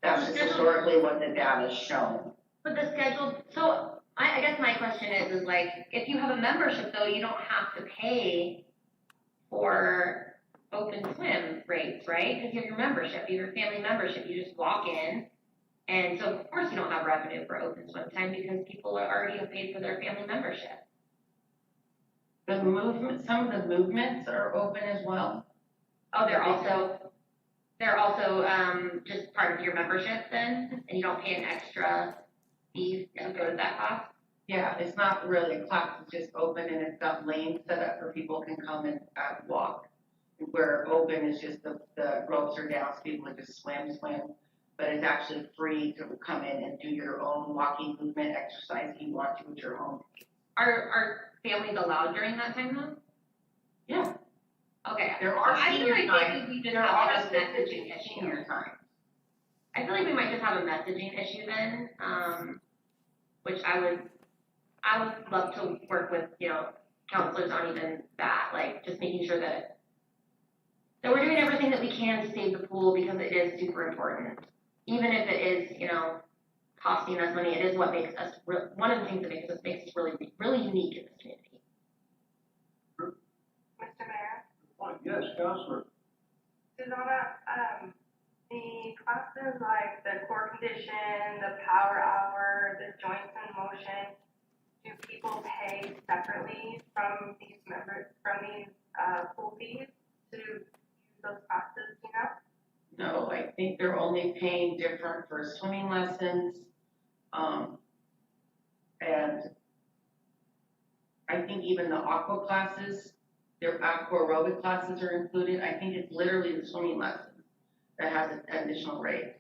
That's historically what the data has shown. But the schedule, so I guess my question is like, if you have a membership though, you don't have to pay for open swim rates, right? Because you have your membership, you have your family membership, you just walk in. And so of course you don't have revenue for open swim time because people are already have paid for their family membership. The movement, some of the movements are open as well. Oh, they're also just part of your membership then, and you don't pay an extra fee to go to that class? Yeah, it's not really a class, it's just open and it's got lanes set up for people can come and walk. Where open is just the ropes are down so people can just swim, but it's actually free to come in and do your own walking movement exercise if you want to at your home. Are families allowed during that time though? Yeah. Okay. There are I feel senior like times. maybe we just There have are like a specific messaging issue. senior times. I feel like we might just have a messaging issue then, which I would love to work with, you know, counselors on even that, like just making sure that we're doing everything that we can to save the pool because it is super important. Even if it is, you know, costing us money, it is what makes us, one of the things that makes us really, really unique in this community. Mr. Mayor, Yes, Counselor. Susanna, the classes like the core condition, the power hour, the joints in motion, do people pay separately from these pool fees to use those classes, you know? No, I think they're only paying different for swimming lessons, and I think even the aqua classes, their aqua aerobic classes are included. I think it's literally the swimming lessons that has an additional rate.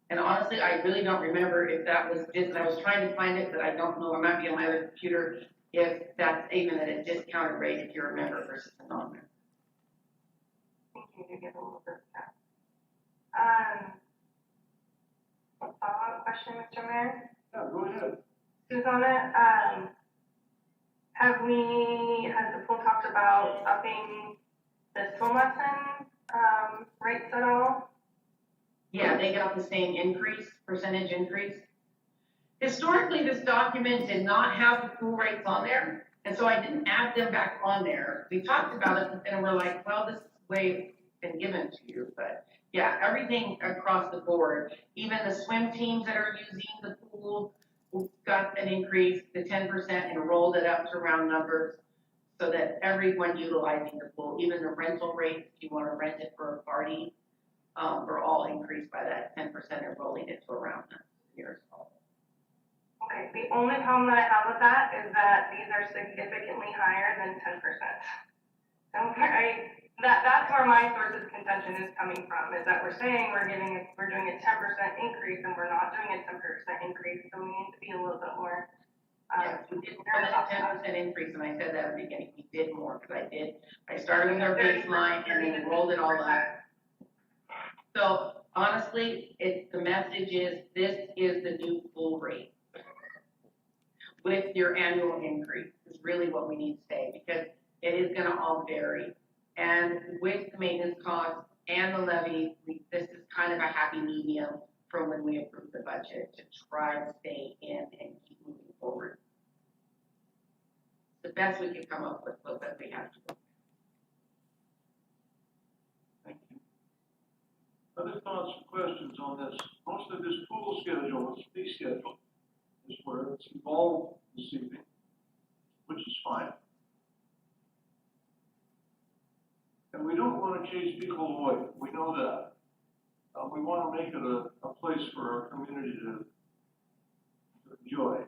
And honestly, I really don't remember if that was just, I was trying to find it, but I don't know, it might be on my other computer, if that's even at a discounted rate, if you remember, versus a non-member. I think you need to give a little discount. A follow-up question, Mr. Mayor? Yeah, go ahead. Susanna, has the pool talked about upping the swim lesson, rates at all? Yeah, they got the same percentage increase. Historically, this document did not have the pool rates on there, and so I didn't add them back on there. We talked about it, and we're like, well, this is the way it's been given to you, but yeah, everything across the board, even the swim teams that are using the pool got an increase, the 10%, and rolled it up to round numbers, so that everyone utilizing the pool, even the rental rates, if you want to rent it for a party, were all increased by that 10% and rolling it to around years old. Okay, the only problem that I have with that is that these are significantly higher than 10%. So that's where my source of contention is coming from, is that we're saying we're doing a 10% increase and we're not doing a 10% increase, so we need to be a little bit more. Yes, we did more than a 10% increase, and I said that at the beginning, we did more, because I started with our baseline and then rolled it all up. So honestly, the message is, this is the new pool rate with your annual increase is really what we need to say, because it is gonna all vary. And with the maintenance costs and the levy, this is kind of a happy medium from when we approved the budget to try to stay in and keep moving forward. The best we can come up with, but we have to. Thank you. Other thoughts or questions on this? Most of this pool schedule, this fee schedule, is where it's involved this evening, which is fine. And we don't want to chase people away. We know that. We want to make it a place for our community to enjoy.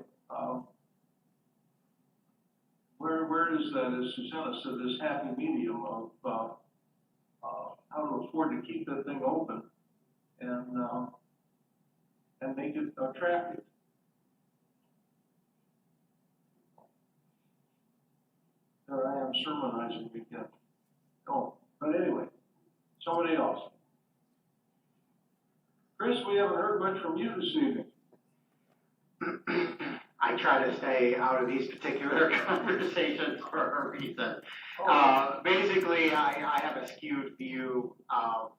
Where is that, as Susanna said, this happy medium of how to afford to keep that thing open and make it attractive? There I am sermonizing again. Oh, but anyway, somebody else. Chris, we haven't heard much from you this evening. I try to stay out of these particular conversations for a reason. Basically, I have a skewed view of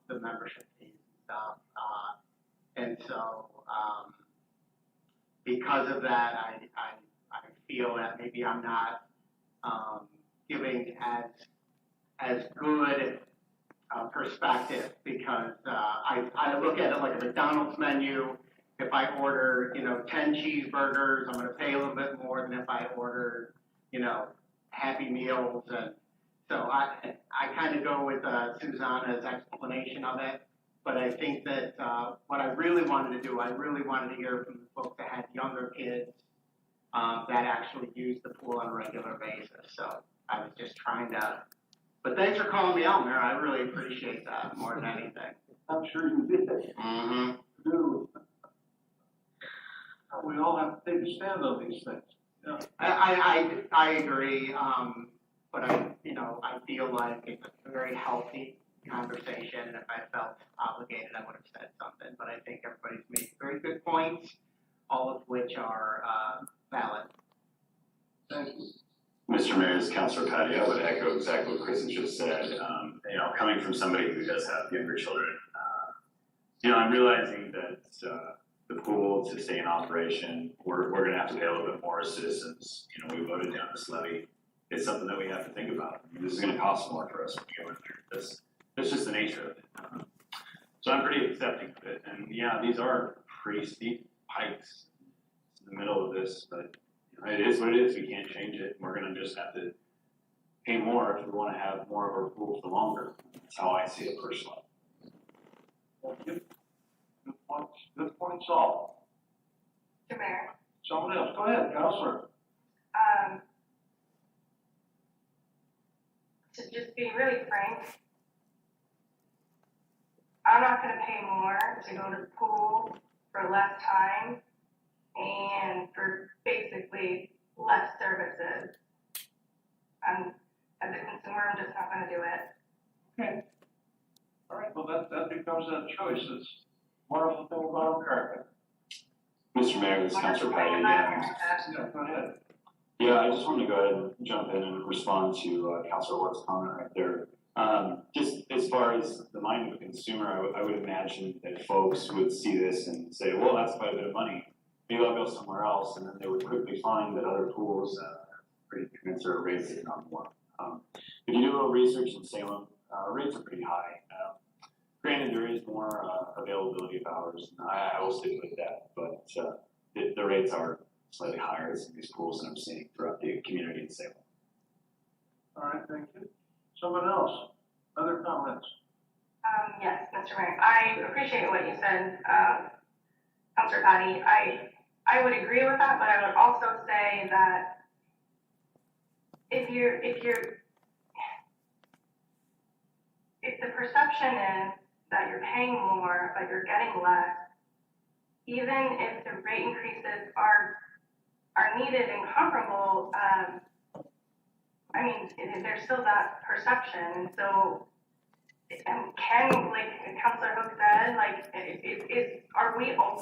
the membership fees and stuff. And so, because of that, I feel that maybe I'm not giving as good perspective, because I look at it like a McDonald's menu. If I order, 10 cheeseburgers, I'm going to pay a little bit more than if I order, Happy Meals. And so I kind of go with Susanna's explanation of it. But I think that what I really wanted to do, I really wanted to hear from the folks that had younger kids that actually use the pool on a regular basis. So I was just trying to, but thanks for calling me out, Mayor. I really appreciate that more than anything. I'm sure you did. Mm-hmm. Do. We all have to take a stand on these things. Yeah. I agree, but I feel like it's a very healthy conversation, and if I felt obligated, I would have said something, but I think everybody's made very good points, all of which are valid. Thank you. Mr. Mayor, this is Councilor Patty. I would echo exactly what Chris has just said. Coming from somebody who does have younger children, I'm realizing that the pool to stay in operation, we're going to have to pay a little bit more as citizens. We voted down this levy. It's something that we have to think about. This is going to cost more for us when we go in there. That's just the nature of it. So I'm pretty accepting of it. And yeah, these are pretty steep hikes in the middle of this, but you know, it is what it is. We can't change it. We're gonna just have to pay more if we want to have more of our pool for longer. That's how I see it personally. Thank you. Good points all. Mr. Mayor, Someone else, go ahead, Counselor. to just be really frank, I'm not gonna pay more to go to the pool for less time and for basically less services. As a consumer, I'm just not gonna do it. Okay. All right, well, that becomes a choice. It's a wonderful thing about America. Mr. Mayor, this is Councilor Patty again. Yeah, go ahead. Yeah, I just wanted to go ahead and jump in and respond to Councilor Ort's comment right there. Just as far as the mind of a consumer, I would imagine that folks would see this and say, well, that's quite a bit of money. Maybe I'll go somewhere else. And then they would quickly find that other pools pretty commensurate rates if not more. If you do a little research in Salem, rates are pretty high. Granted, there is more availability of hours, and I will stick with that, but the rates are slightly higher than some of these pools that I'm seeing throughout the community in Salem. All right, thank you. Someone else? Other comments? Yes, Mr. Mayor, I appreciate what you said, Councilor Patty. I would agree with that, but I would also say that if the perception is that you're paying more, but you're getting less, even if the rate increases are needed and comparable, I mean, there's still that perception. So, like Councilor Hook said, like,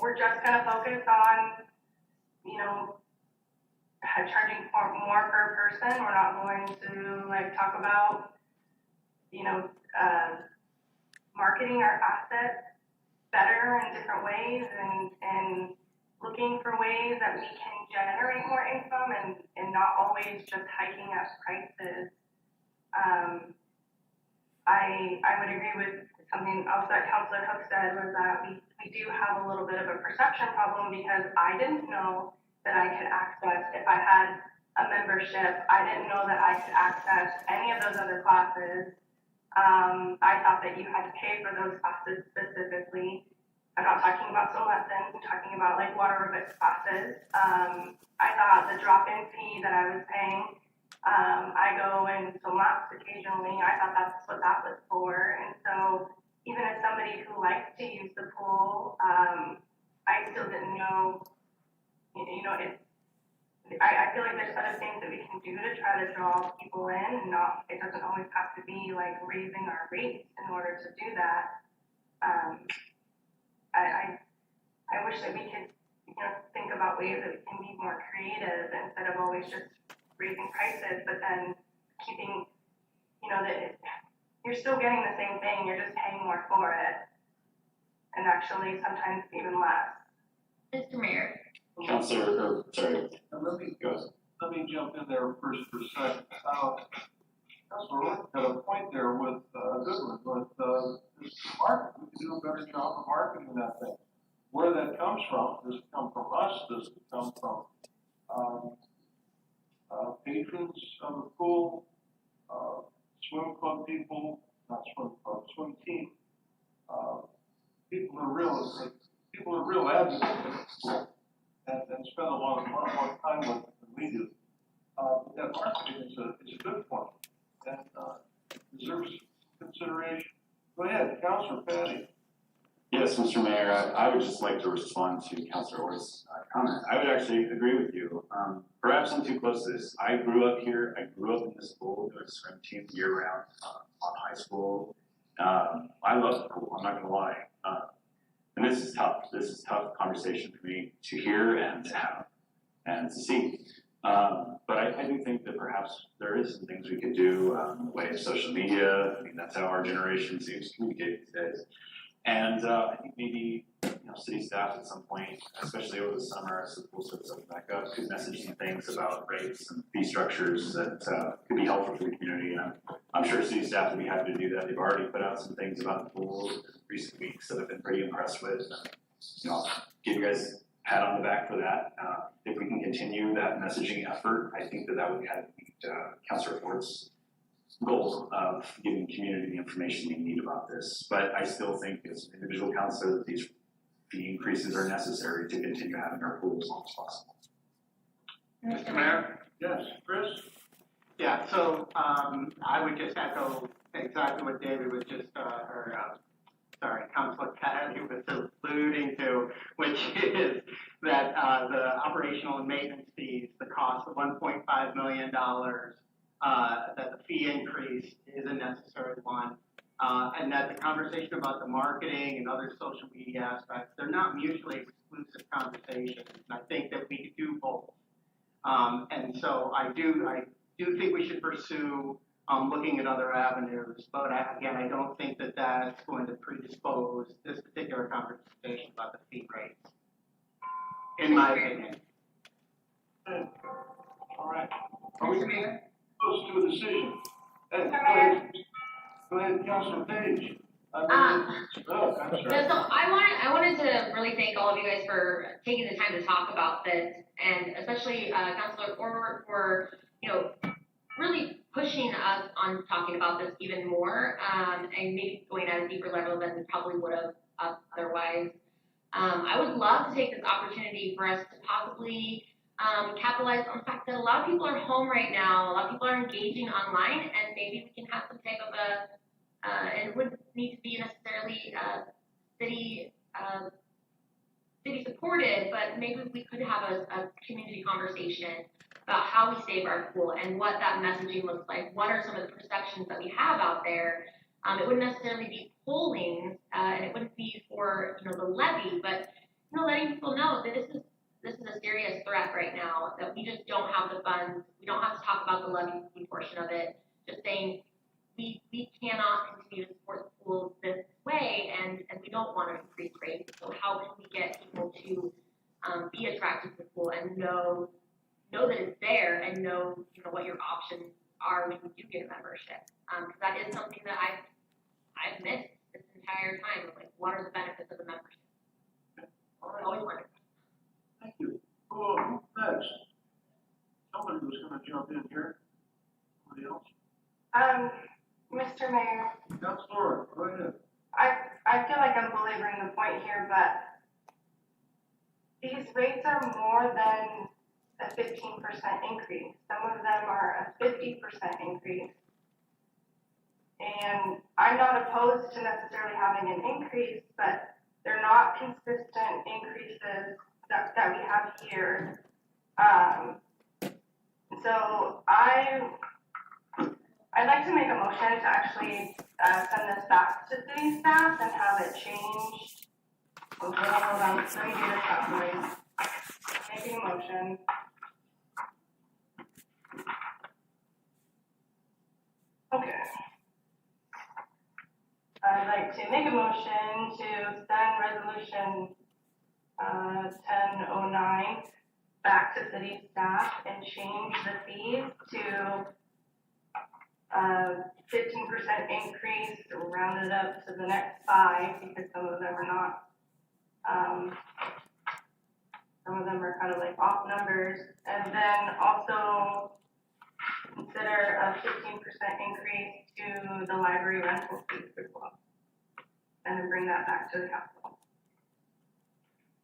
we're just gonna focus on, you know, charging more per person? We're not going to like talk about, you know, marketing our assets better in different ways and looking for ways that we can generate more income and not always just hiking up prices. I would agree with something else that Councilor Hook said, was that we do have a little bit of a perception problem because I didn't know that I could access, if I had a membership, I didn't know that I could access any of those other classes. I thought that you had to pay for those classes specifically. I'm not talking about swim lessons, I'm talking about like water aerobics classes. I thought the drop-in fee that I was paying, I go and swim laps occasionally, I thought that's what that was for. And so even as somebody who likes to use the pool, I still didn't know, you know, I feel like there's other things that we can do to try to draw people in, and it doesn't always have to be like raising our rates in order to do that. I wish that we could, you know, think about ways that we can be more creative instead of always just raising prices, but then keeping, you know, that you're still getting the same thing, you're just paying more for it, and actually sometimes even less. Mr. Mayor. Councilor, sorry. Let me Go ahead. jump in there first for a second. Councilor Orr got a point there with a good one, with marketing. We can do a better job of marketing that thing. Where that comes from, does it come from us? Does it come from patrons of the pool, swim club people, not swim club, swim team, people who are real advocates and spend a lot more time with it than we do. That marketing is a good point and deserves consideration. Go ahead, Councilor Patty. Yes, Mr. Mayor, I would just like to respond to Councilor Orr's comment. I would actually agree with you. Perhaps I'm too close to this. I grew up here. I grew up in this pool, doing swim team year round on high school. I love the pool, I'm not gonna lie. And this is tough. This is tough conversation for me to hear and to have and to see. But I do think that perhaps there is some things we could do in the way of social media. I mean, that's how our generation seems to communicate these days. And I think maybe city staff at some point, especially over the summer as the pool starts opening back up, could message some things about rates and fee structures that could be helpful for the community. And I'm sure city staff would be happy to do that. They've already put out some things about the pool in recent weeks that I've been pretty impressed with. Give you guys a pat on the back for that. If we can continue continue that messaging effort, I think that would kind of meet Councilor Ford's goals of giving the community the information we need about this. But I still think as an individual councilor that these fee increases are necessary to continue having our pool as long as possible. Mr. Mayor? Yes, Chris? Yeah, so, I would just echo exactly what David was just, Councilor Patty was alluding to, which is that, the operational and maintenance fees, the cost of $1.5 million, that the fee increase is a necessary one, and that the conversation about the marketing and other social media aspects, they're not mutually exclusive conversations. And I think that we could do both. And so I do think we should pursue looking at other avenues, but I don't think that that's going to predispose this particular conversation about the fee rates, in my opinion. Good. All right. Mr. Mayor? Close to a decision. Hey, go ahead, Councilor Page. I'm sorry. Yeah, so I wanted to really thank all of you guys for taking the time to talk about this, and especially Councilor Orr for, really pushing us on talking about this even more, and maybe going at a deeper level than we probably would have otherwise. I would love to take this opportunity for us to possibly capitalize on the fact that a lot of people are home right now, a lot of people are engaging online, and maybe we can have some type of and it wouldn't need to be necessarily city supported, but maybe we could have a community conversation about how we save our pool and what that messaging looks like. What are some of the perceptions that we have out there? It wouldn't necessarily be polling, and it wouldn't be for the levy, but letting people know that this is a serious threat right now. That we just don't have the funds. We don't have to talk about the levy portion of it. Just saying we cannot continue to support the pools this way, and we don't want to increase rates. So how can we get people to be attracted to the pool and know that it's there and know what your options are when you do get a membership? Because that is something that I've missed this entire time. Like, what are the benefits of a membership? All right. Always wondered. Thank you. Who next? Somebody was going to jump in here. Somebody else? Mr. Mayor, Councilor, go ahead. I feel like I'm belaboring the point here, but these rates are more than a 15% increase. Some of them are a 50% increase. And I'm not opposed to necessarily having an increase, but they're not consistent increases that we have here. So I'd like to make a motion to actually send this back to city staff and have it changed. Hold on, let me do this properly. Making a motion. Okay. I'd like to make a motion to send resolution 1009 back to city staff and change the fees to 15% increase, rounded up to the next 5, because some of them are not, some of them are kind of like off numbers, and then also consider a 15% increase to the library rental fees as well, and then bring that back to the council.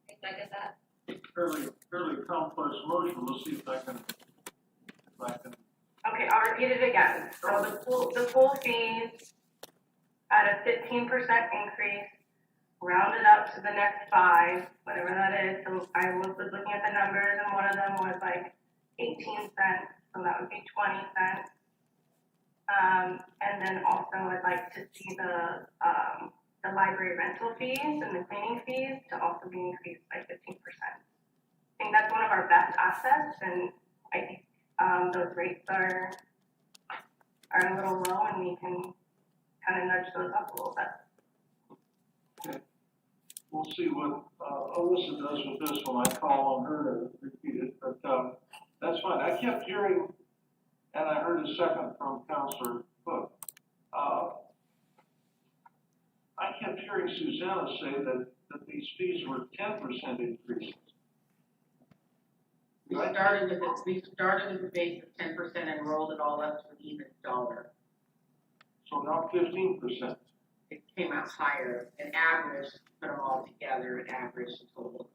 Did I get that? Fairly complex motion. We'll see if I can. Okay, I'll repeat it again. So the pool fees at a 15% increase, rounded up to the next 5, whatever that is. So I was looking at the numbers, and one of them was like 18 cents, so that would be 20 cents. And then also I'd like to see the library rental fees and the cleaning fees to also be increased by 15%. I think that's one of our best assets, and I think those rates are a little low, and we can kind of nudge those up a little bit. Okay. We'll see what Alyssa does with this when I call on her to repeat it, but that's fine. I kept hearing, and I heard a second from Councilor Cook. I kept hearing Susanna say that these fees were 10% increases. We Right. started with a base of 10% and rolled it all up to an even dollar. So now 15%. It came out higher, an average, put them all together, an average total of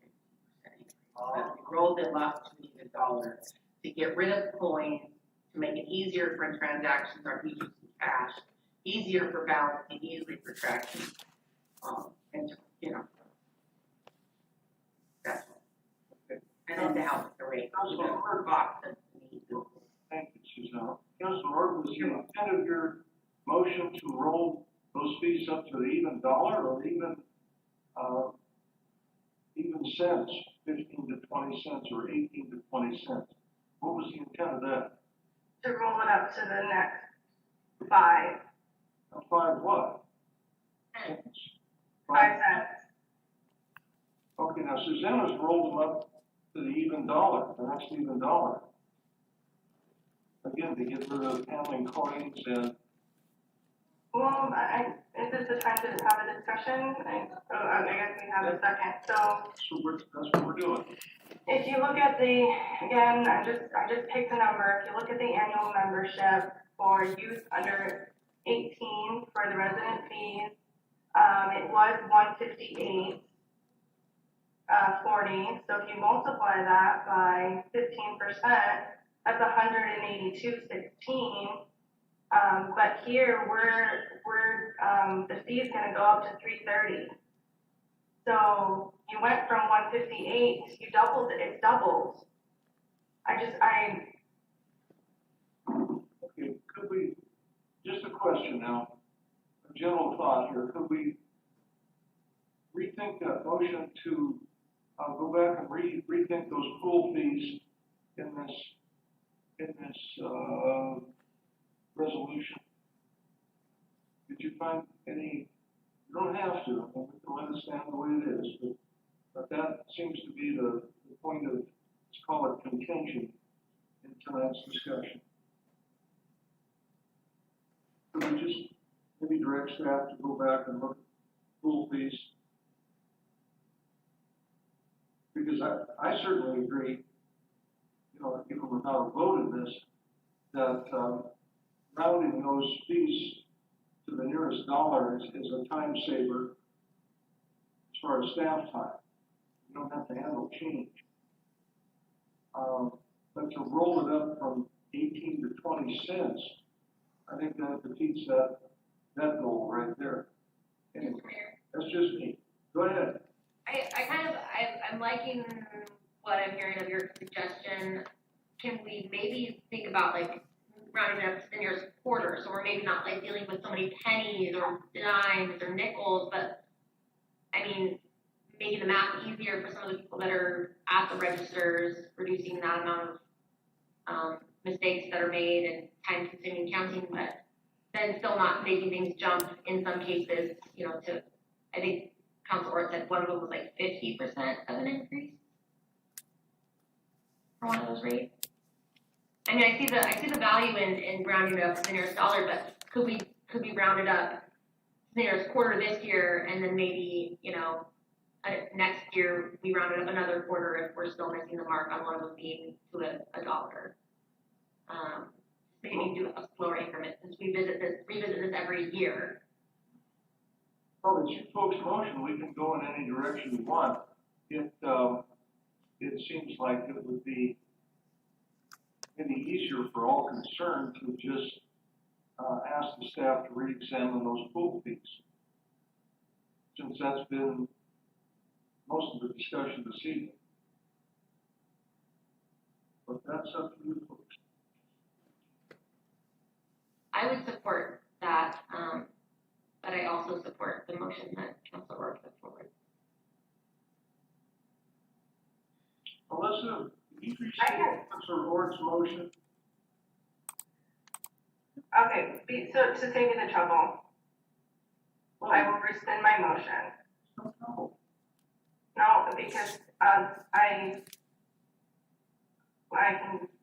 15%. But we rolled them up to an even dollar to get rid of coins, to make it easier for transactions, or using cash, easier for balancing, easier for tracking, and, you know. That's all. Okay. And then to help with the rate. Councilor Hurd. Thank you, Suzanne. Councilor Hurd, was the intent of your motion to roll those fees up to the even dollar or even cents, 15 to 20 cents or 18 to 20 cents? What was the intent of that? To roll it up to the next 5 Now, 5 what? cents. Okay, now Susanna's rolled them up to the even dollar, the next even dollar. Again, to get rid of handling coins and, Well, is this the time to have a discussion? I guess we have a second. So that's what we're doing. if you look at again, I just picked a number. If you look at the annual membership for youth under 18 for the resident fees, it was 158.40. So if you multiply that by 15%, that's 182.16. But here the fee is going to go up to 330. So you went from 158, you doubled it. It doubled. Okay, could we, just a question now, a general thought here, could we rethink that motion to go back and rethink those pool fees in this resolution? Did you find any, you don't have to, I understand the way it is, but that seems to be the point of, let's call it contention in tonight's discussion. Could we just maybe direct staff to go back and look at pool fees? Because I certainly agree, you know, even without a vote in this, that rounding those fees to the nearest dollar is a time saver as far as staff time. You don't have to handle change. But to roll it up from 18 to 20 cents, I think that defeats that goal right there. Anyway, that's just me. Go ahead. I'm liking what I'm hearing of your suggestion. Can we maybe think about like rounding up to the nearest quarter, so we're maybe not like dealing with so many pennies or dimes or nickels, but I mean, making the math easier for some of the people that are at the registers, reducing that amount of mistakes that are made and time-consuming counting, but then still not making things jump in some cases, you know, to, I think Council Orr said one of them was like 50% of an increase for one of those rates. I mean, I see the value in rounding it up to the nearest dollar, but could we round it up to the nearest quarter this year, and then maybe, you know, next year we round it up another quarter if we're still missing the mark on one of them being to a dollar. Maybe do a slower increment since we revisit this every year. Well, it's you folks' motion. We can go in any direction we want. It seems like it would be maybe easier for all concerned to just ask the staff to re-examine those pool fees, since that's been most of the discussion this evening. But that's up to you folks. I would support that, but I also support the motion that Councilor Orr put forward. Melissa, can you restate Councilor Orr's motion? Okay, so to save you the trouble, I will rescind my motion. No, because I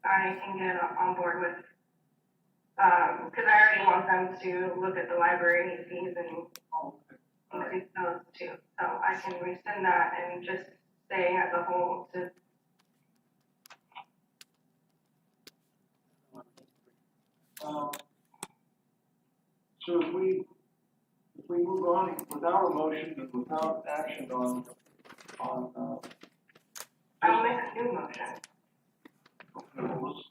can get on board with, because I already want them to look at the library fees and increase those too. So I can rescind that and just say as a whole to without a motion and without action on, I'll make a new motion. okay, well,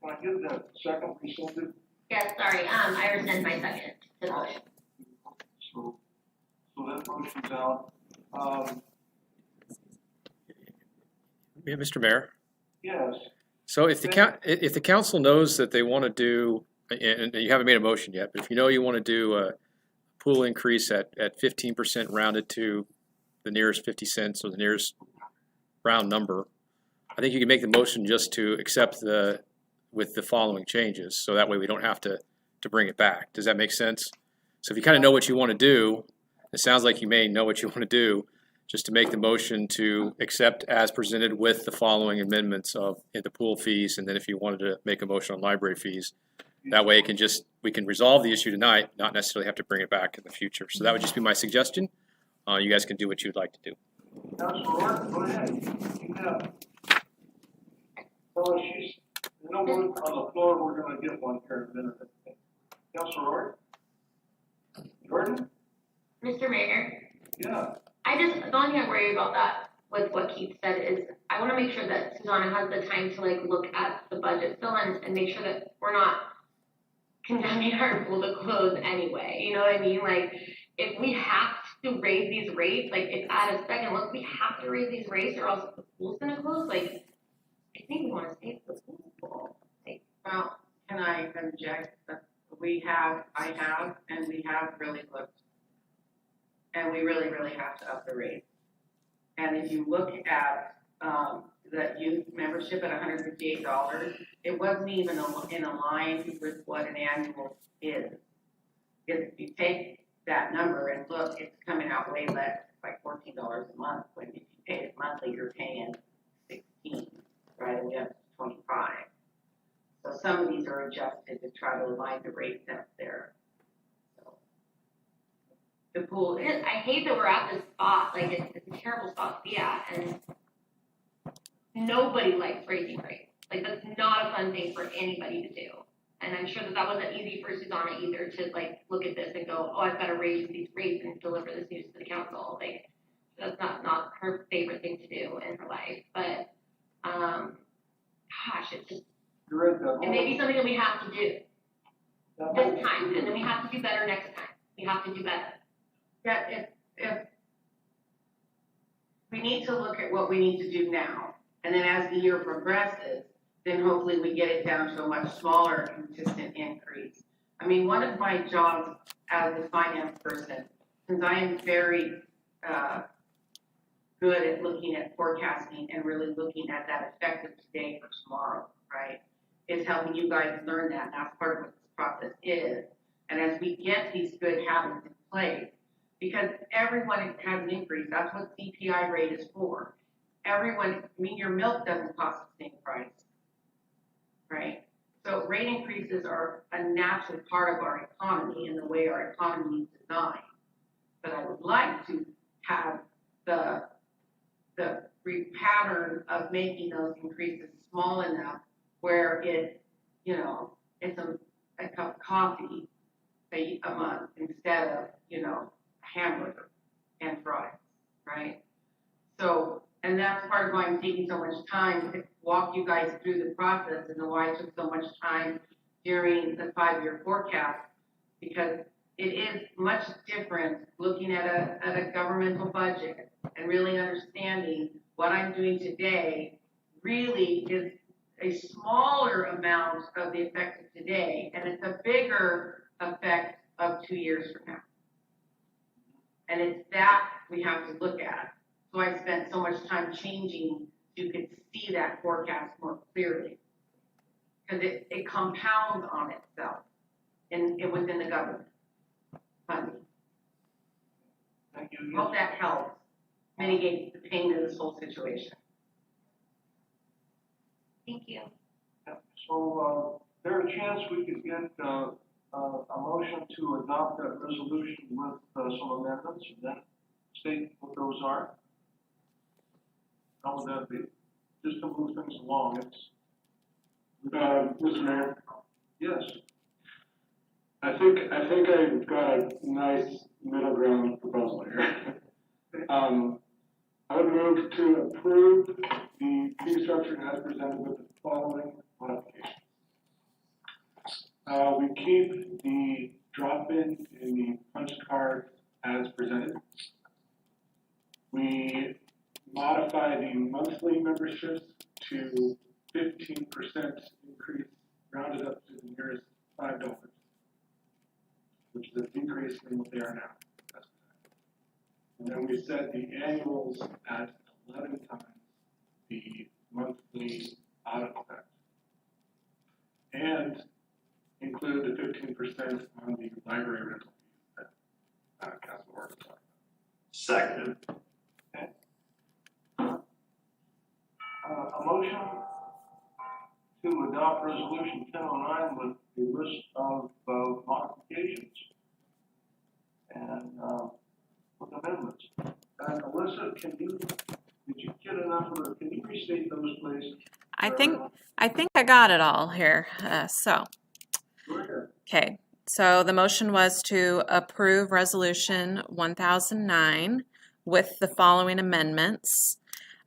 can I get that second rescinded? Yes, sorry, I rescind my second to the motion. So that motion's out. Yeah, Mr. Mayor. Yes, So if the council knows that they want to do, and you haven't made a motion yet, but if you know you want to do a pool increase at 15% rounded to the nearest 50 cents or the nearest round number, I think you can make the motion just to accept with the following changes. So that way we don't have to bring it back. Does that make sense? So if you kind of know what you want to do, it sounds like you may know what you want to do, just to make the motion to accept as presented with the following amendments of the pool fees, and then if you wanted to make a motion on library fees, that way we can resolve the issue tonight, not necessarily have to bring it back in the future. So that would just be my suggestion. You guys can do what you'd like to do. Councilor Orton, go ahead. You have. Well, she's, no one on the floor, we're gonna get one here in a minute. Councilor Orton? Jordan? Mr. Mayor, Yeah. the only thing I worry about that with what Keith said is I want to make sure that Susanna has the time to like look at the budget still and make sure that we're not condemning our pool to close anyway. You know what I mean? Like if we have to raise these rates, like if at a second look we have to raise these rates or else the pool's gonna close, like I think we want to save the pool. Like, Well, can I object? I have, and we have really looked. And we really, really have to up the rate. And if you look at, the youth membership at $158, it wasn't even in a line with what an annual is. If you take that number and look, it's coming out way less, like $14 a month, when if you pay it monthly, you're paying 16, right, and we have 25. So some of these are adjusted to try to align the rates up there. So, the pool is, I hate that we're at this spot, like it's a terrible spot to be at, and nobody likes raising rates. Like that's not a fun thing for anybody to do. And I'm sure that wasn't easy for Susanna either to like look at this and go, oh, I've got to raise these rates and deliver this news to the council. Like that's not her favorite thing to do in her life. But gosh, it's just it may be something that we have to do this time, and then we have to do better next time. We have to do better. yeah, if we need to look at what we need to do now, and then as the year progresses, then hopefully we get it down to a much smaller, consistent increase. I mean, one of my jobs as a finance person, since I am very good at looking at forecasting and really looking at that effective today for tomorrow, right, is helping you guys learn that. And that's part of what this process is. And as we get these good habits in place, because everyone has an increase, that's what CPI rate is for. Everyone, I mean, your milk doesn't cost the same price, right? So rate increases are a natural part of our economy and the way our economy is designed. But I would like to have the pattern of making those increases small enough where it, you know, it's a cup of coffee a month instead of, you know, a hamburger and fries, right? So, and that's part of why I'm taking so much time to walk you guys through the process and why I took so much time during the 5-year forecast, because it is much different looking at a governmental budget and really understanding what I'm doing today really is a smaller amount of the effect of today, and it's a bigger effect of 2 years from now. And it's that we have to look at. So I spent so much time changing so you could see that forecast more clearly. Because it compounds on itself within the government funding. Thank you. Hope that helps mitigate the pain of this whole situation. Thank you. So, there a chance we could get, a motion to adopt that resolution with, some amendments and then state what those are? How would that be? Just to move things along, it's. Mr. Mayor, Yes. I think I've got a nice middle ground proposal here. I would move to approve the fee structure as presented with the following modifications. We keep the drop-in in the punch card as presented. We modify the monthly memberships to 15% increase, rounded up to the nearest $5, which is a decrease from what they are now. And then we set the annuals at 11 times the monthly audit effect. And include the 15% on the library rental fees that Council Orr talked about. Seconded. A motion to adopt resolution 1009 with a list of modifications and with amendments. Alyssa, did you get enough of it? Can you restate those, please? I think I got it all here. Go ahead. Okay. So the motion was to approve resolution 1009 with the following amendments.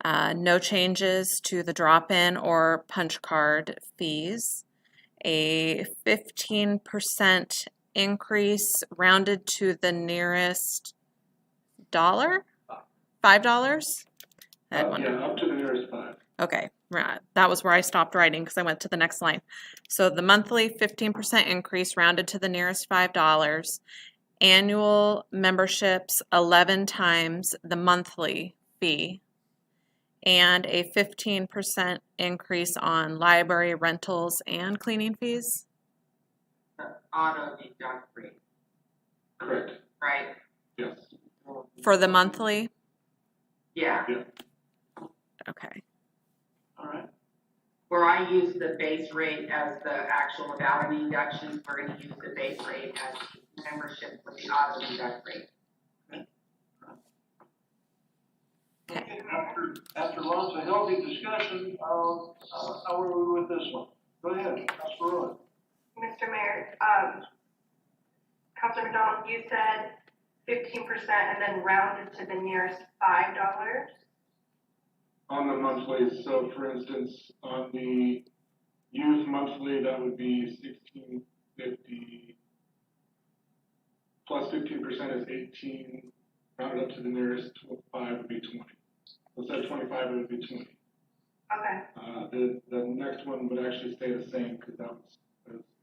No changes to the drop-in or punch card fees. A 15% increase rounded to the nearest dollar? $5? I had one. Yeah, up to the nearest 5. Okay, right. That was where I stopped writing because I went to the next line. So the monthly 15% increase rounded to the nearest $5. Annual memberships 11 times the monthly fee. And a 15% increase on library rentals and cleaning fees. Auto deduct rate, Correct. right? Yes. For the monthly? Yeah, Okay. All right. where I use the base rate as the actual modality deductions, we're gonna use the base rate as membership with the auto deduct rate. Okay. After lots of healthy discussion, how are we with this one? Go ahead, Councilor Roy. Mr. Mayor, Councilor McDonald, you said 15% and then rounded to the nearest $5. On the monthlies, so for instance, on the youth monthly, that would be $16.50 plus 15% is 18, rounded up to the nearest 5 would be 20. Instead of 25, it would be 20. Okay. The next one would actually stay the same because that was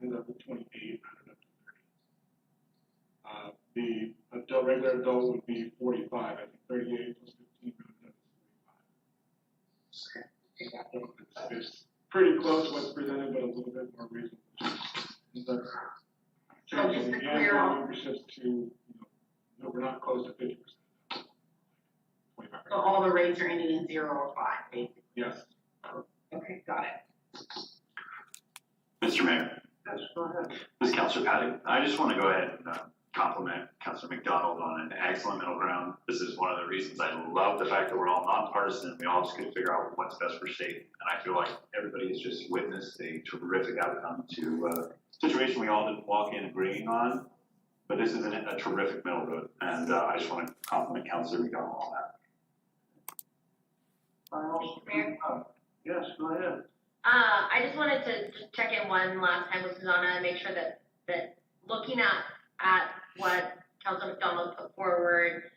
ended up with 28, rounded up to 30. The regular adult would be 45, I think 38 plus 15 rounded up to 45. It's pretty close to what's presented, but a little bit more reasonable. So just to clear up, Memberships to, no, we're not close to 50%. 25. so all the rates are ending in 0 or 5, basically. Yes. Okay, got it. Mr. Mayor, Yes, go ahead. this is Councilor Patty. I just want to go ahead and compliment Councilor McDonald on an excellent middle ground. This is one of the reasons I love the fact that we're all nonpartisan. We all just get to figure out what's best for state. And I feel like everybody has just witnessed a terrific outcome to a situation we all didn't walk in agreeing on. But this is a terrific middle road. And I just want to compliment Councilor McDonald on that. Mayor? Yes, go ahead. I just wanted to just check in one last time with Susanna and make sure that looking at what Councilor McDonald put forward,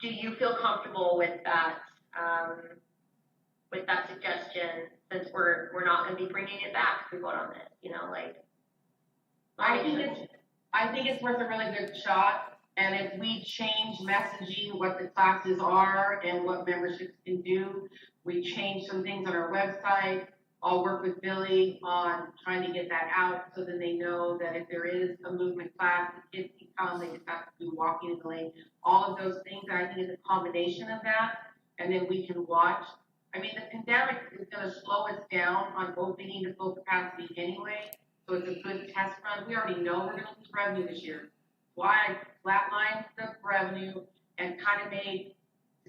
do you feel comfortable with that suggestion, since we're not gonna be bringing it back if we vote on this, I think it's worth a really good shot, and if we change messaging, what the classes are and what memberships can do, we change some things on our website. I'll work with Billy on trying to get that out so that they know that if there is a movement class, the kids can come, they just have to be walking in the lane. All of those things, I think, is a combination of that, and then we can watch. I mean, the pandemic is gonna slow us down on opening to full capacity anyway, so it's a good test run. We already know we're gonna lose revenue this year. Why I flatlined the revenue and kind of made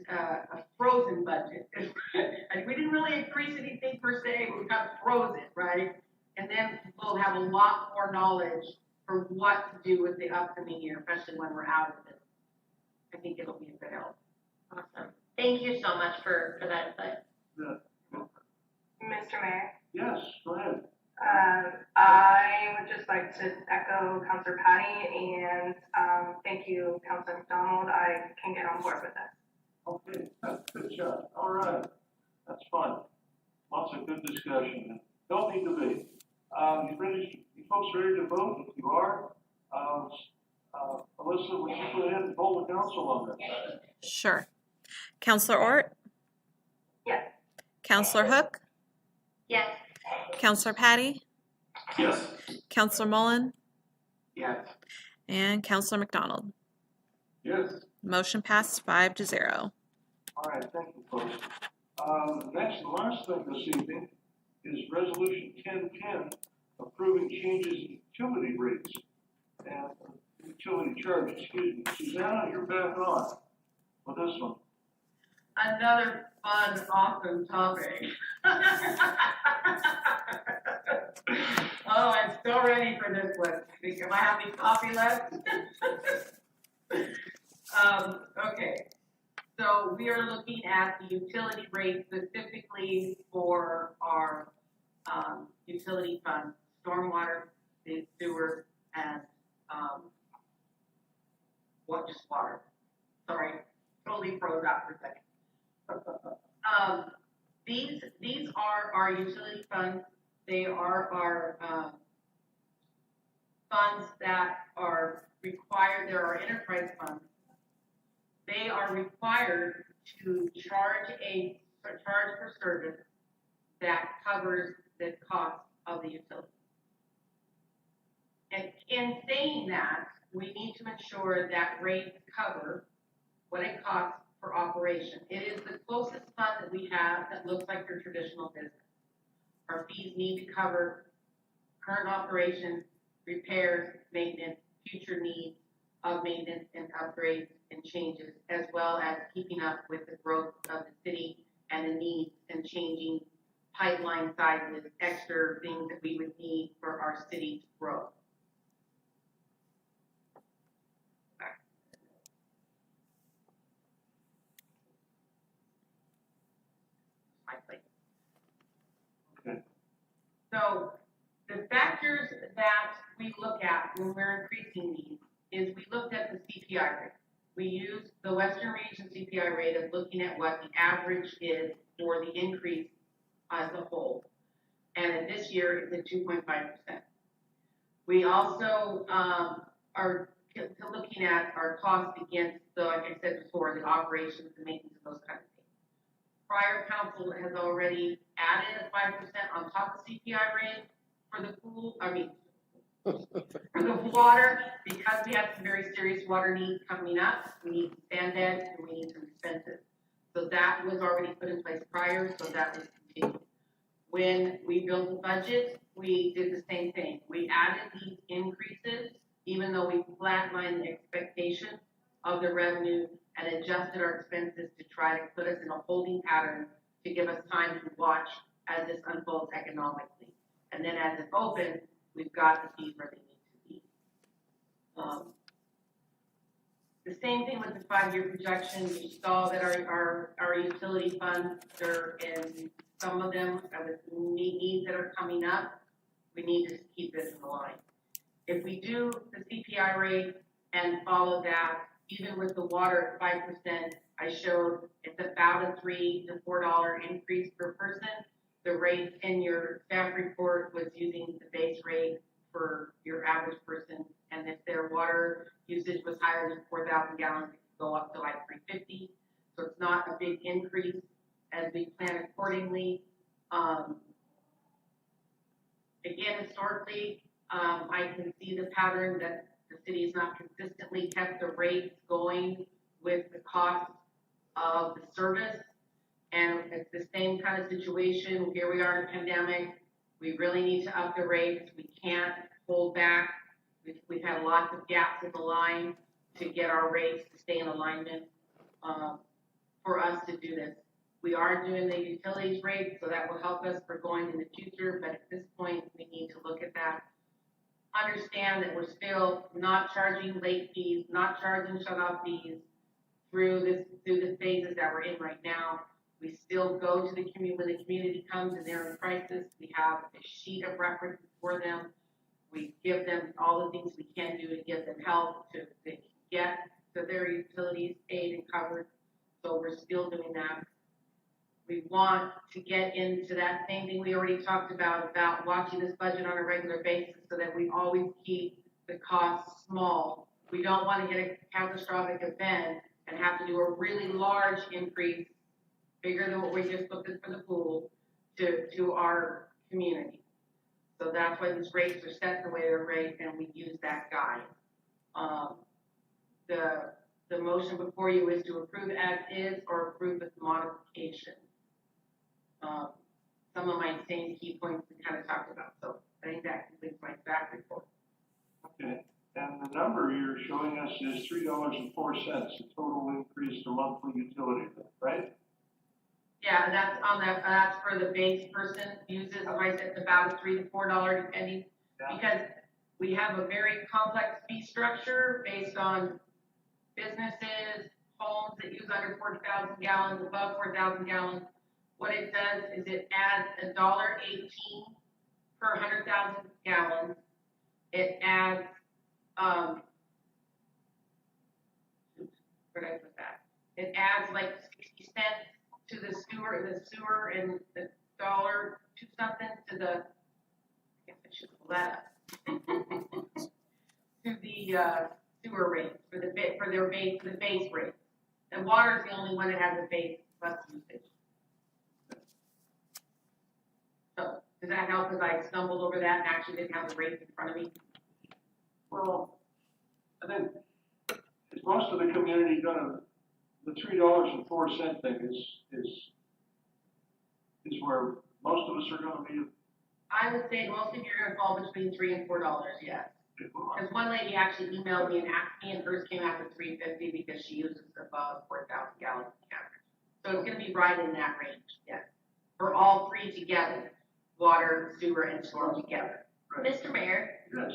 a frozen budget. And we didn't really increase anything per se, but we got frozen, right? And then we'll have a lot more knowledge for what to do with the upcoming year, especially when we're out of this. I think it'll be a good help. Awesome. Thank you so much for that input. Mr. Mayor, Yes, go ahead. I would just like to echo Councilor Patty and, thank you, Councilor McDonald. I can get on board with this. Okay, good job. All right, that's fun. Lots of good discussion. Don't need to be. You folks ready to vote? If you are, Alyssa, would you go ahead and poll the council on this? Sure. Counselor Ort? Yes. Counselor Hook? Yes. Counselor Patty? Yes. Counselor Mullen? Yes. And Counselor McDonald. Yes. Motion passed 5-0. All right, thank you, folks. Next and last thing this evening is Resolution 1010, approving changes in utility rates and utility charge, excuse me. Susanna, you're back on with this one. Another fun, awesome topic. Oh, I'm so ready for this one. Am I having coffee left? Okay. So we are looking at the utility rate specifically for our utility funds, stormwater, the sewer, and just water. Sorry, totally froze out for a second. These are our utility funds. They are our funds that are required. There are enterprise funds. They are required to charge for service that covers the cost of the utility. And in saying that, we need to ensure that rates cover what it costs for operation. It is the closest fund that we have that looks like your traditional business. Our fees need to cover current operations, repairs, maintenance, future needs of maintenance and upgrades and changes, as well as keeping up with the growth of the city and the needs and changing pipeline sizes, extra things that we would need for our city to grow. My place. Okay. So the factors that we look at when we're increasing these is we looked at the CPI rate. We used the Western Region CPI rate of looking at what the average is for the increase as a whole. And this year it's at 2.5%. We also are looking at our cost against the, like I said before, the operations and maintenance of those kind of things. Prior council has already added a 5% on top of CPI rate for the pool, for the water, because we have some very serious water needs coming up. We need sand beds and we need some expenses. So that was already put in place prior, so that was continued. When we built the budget, we did the same thing. We added these increases, even though we flatlined the expectation of the revenue and adjusted our expenses to try to put us in a holding pattern to give us time to watch as this unfolds economically. And then as it opens, we've got the fees where they need to be. The same thing with the 5-year projection. You saw that our utility funds are in some of them with needs that are coming up. We need to keep this in line. If we do the CPI rate and follow that, even with the water at 5%, I showed it's about a $3 to $4 increase per person. The rate in your staff report was using the base rate for your average person, and if their water usage was higher than 4,000 gallons, it could go up to like 350. So it's not a big increase as we plan accordingly. Again, historically, I can see the pattern that the city has not consistently kept the rates going with the cost of the service. And it's the same kind of situation. Here we are in a pandemic. We really need to up the rates. We can't hold back. We've had lots of gaps in the line to get our rates to stay in alignment for us to do this. We are doing the utilities rate, so that will help us for going in the future. But at this point, we need to look at that. understand that we're still not charging late fees, not charging shut-off fees through the phases that we're in right now. We still go to the community, when the community comes and they're in crisis, we have a sheet of references for them. We give them all the things we can do to give them help to get to their utilities paid and covered. So we're still doing that. We want to get into that same thing we already talked about watching this budget on a regular basis so that we always keep the costs small. We don't want to get a catastrophic event and have to do a really large increase, bigger than what we just looked at for the pool, to our community. So that's why these rates are set the way they're rated, and we use that guide. The motion before you is to approve as is or approve with modification. Some of my same key points we kind of talked about, so I think that completes my staff report. Okay, and the number you're showing us is $3.04, the total increase to monthly utility bill, right? Yeah, that's for the base person uses, like I said, it's about $3 to $4 depending, because we have a very complex fee structure based on businesses, homes that use under 40,000 gallons, above 4,000 gallons. What it does is it adds $1.18 per 100,000 gallons. It adds, where did I put that? It adds like 60 cents to the sewer, and the dollar to something to the, I guess I should pull that up. To the sewer rate for the base rate. And water is the only one that has a base plus usage. So does that help? Because I stumbled over that and actually didn't have the rates in front of me. Well, I think, is most of the community gonna, the $3.04 thing is where most of us are gonna be? I would say most of you are gonna fall between $3 and $4, yes. Because one lady actually emailed me and asked me, and hers came out to $3.50 because she uses above 4,000 gallons of average. So it's gonna be right in that range, yes. For all three together, water, sewer, and storm together. Mr. Mayor, Yes.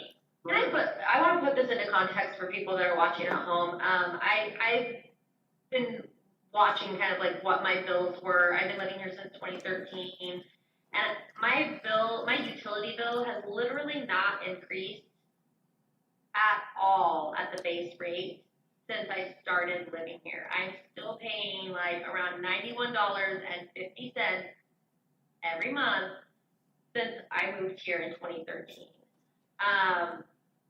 I want to put this into context for people that are watching at home. I've been watching kind of like what my bills were. I've been living here since 2013, and my utility bill has literally not increased at all at the base rate since I started living here. I'm still paying like around $91.50 every month since I moved here in 2013.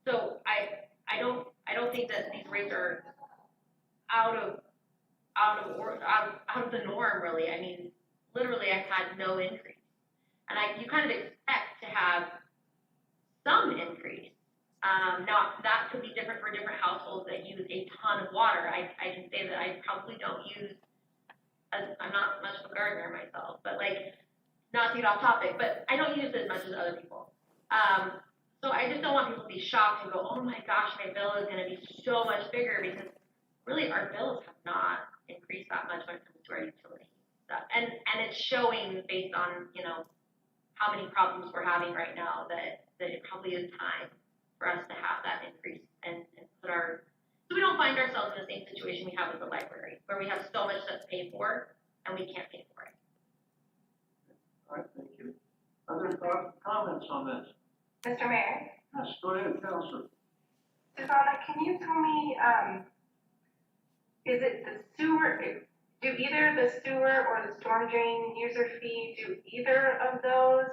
So I don't think that these rates are out of the norm, really. I mean, literally, I've had no increase, and you kind of expect to have some increase. Now that could be different for different households that use a ton of water. I can say that I probably don't use. I'm not much of a gardener myself, but like, not to get off topic, but I don't use it as much as other people. So I just don't want people to be shocked and go, oh my gosh, my bill is going to be so much bigger, because really our bills have not increased that much when it comes to our utility stuff. And it's showing based on, how many problems we're having right now that it probably is time for us to have that increase and put so we don't find ourselves in the same situation we have with the library, where we have so much to pay for and we can't pay for it. All right, thank you. Other comments on this? Mr. Mayor, Yes, go ahead, Counselor. Susanna, can you tell me, is it the sewer, do either the sewer or the storm drain user fee, do either of those,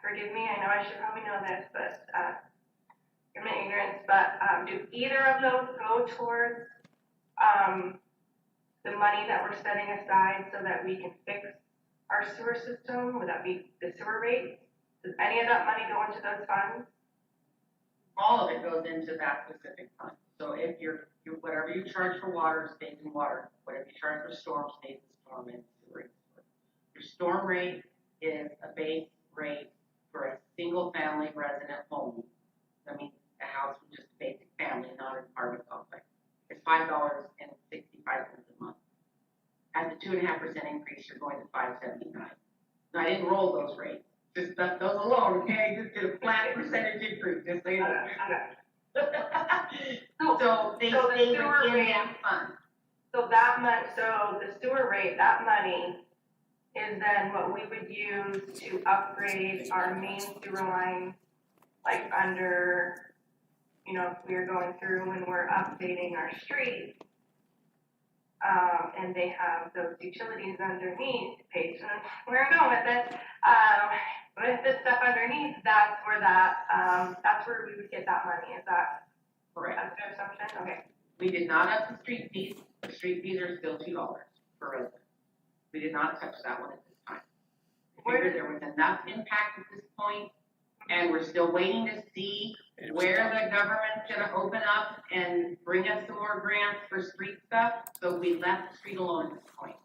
forgive me, I know I should probably know this, but, in my ignorance, but, do either of those go towards, the money that we're setting aside so that we can fix our sewer system? Would that be the sewer rate? Does any of that money go into those funds? All of it goes into that specific fund. So if whatever you charge for water stays in water, whatever you charge for storm stays in storm, and sewer. Your storm rate is a base rate for a single family resident home. I mean, a house with just a basic family, not an apartment complex. It's $5.65 a month. At the 2.5% increase, you're going to $5.79. Now, I didn't roll those rates. Just left those alone, okay? Just did a flat percentage increase, just so you know. So they So the stay sewer within rate- that fund. So the sewer rate, that money is then what we would use to upgrade our main sewer line, like under, if we're going through and we're updating our streets, and they have those utilities underneath, patient, where I'm going with it, with this stuff underneath, that's where we would get that money, is that Correct. a fair assumption? Okay. We did not up the street fees. The street fees are still $2 per resident. We did not touch that one at this time. We figured there was enough impact at this point, and we're still waiting to see where the government's gonna open up and bring us some more grants for street stuff, so we left the street alone at this point.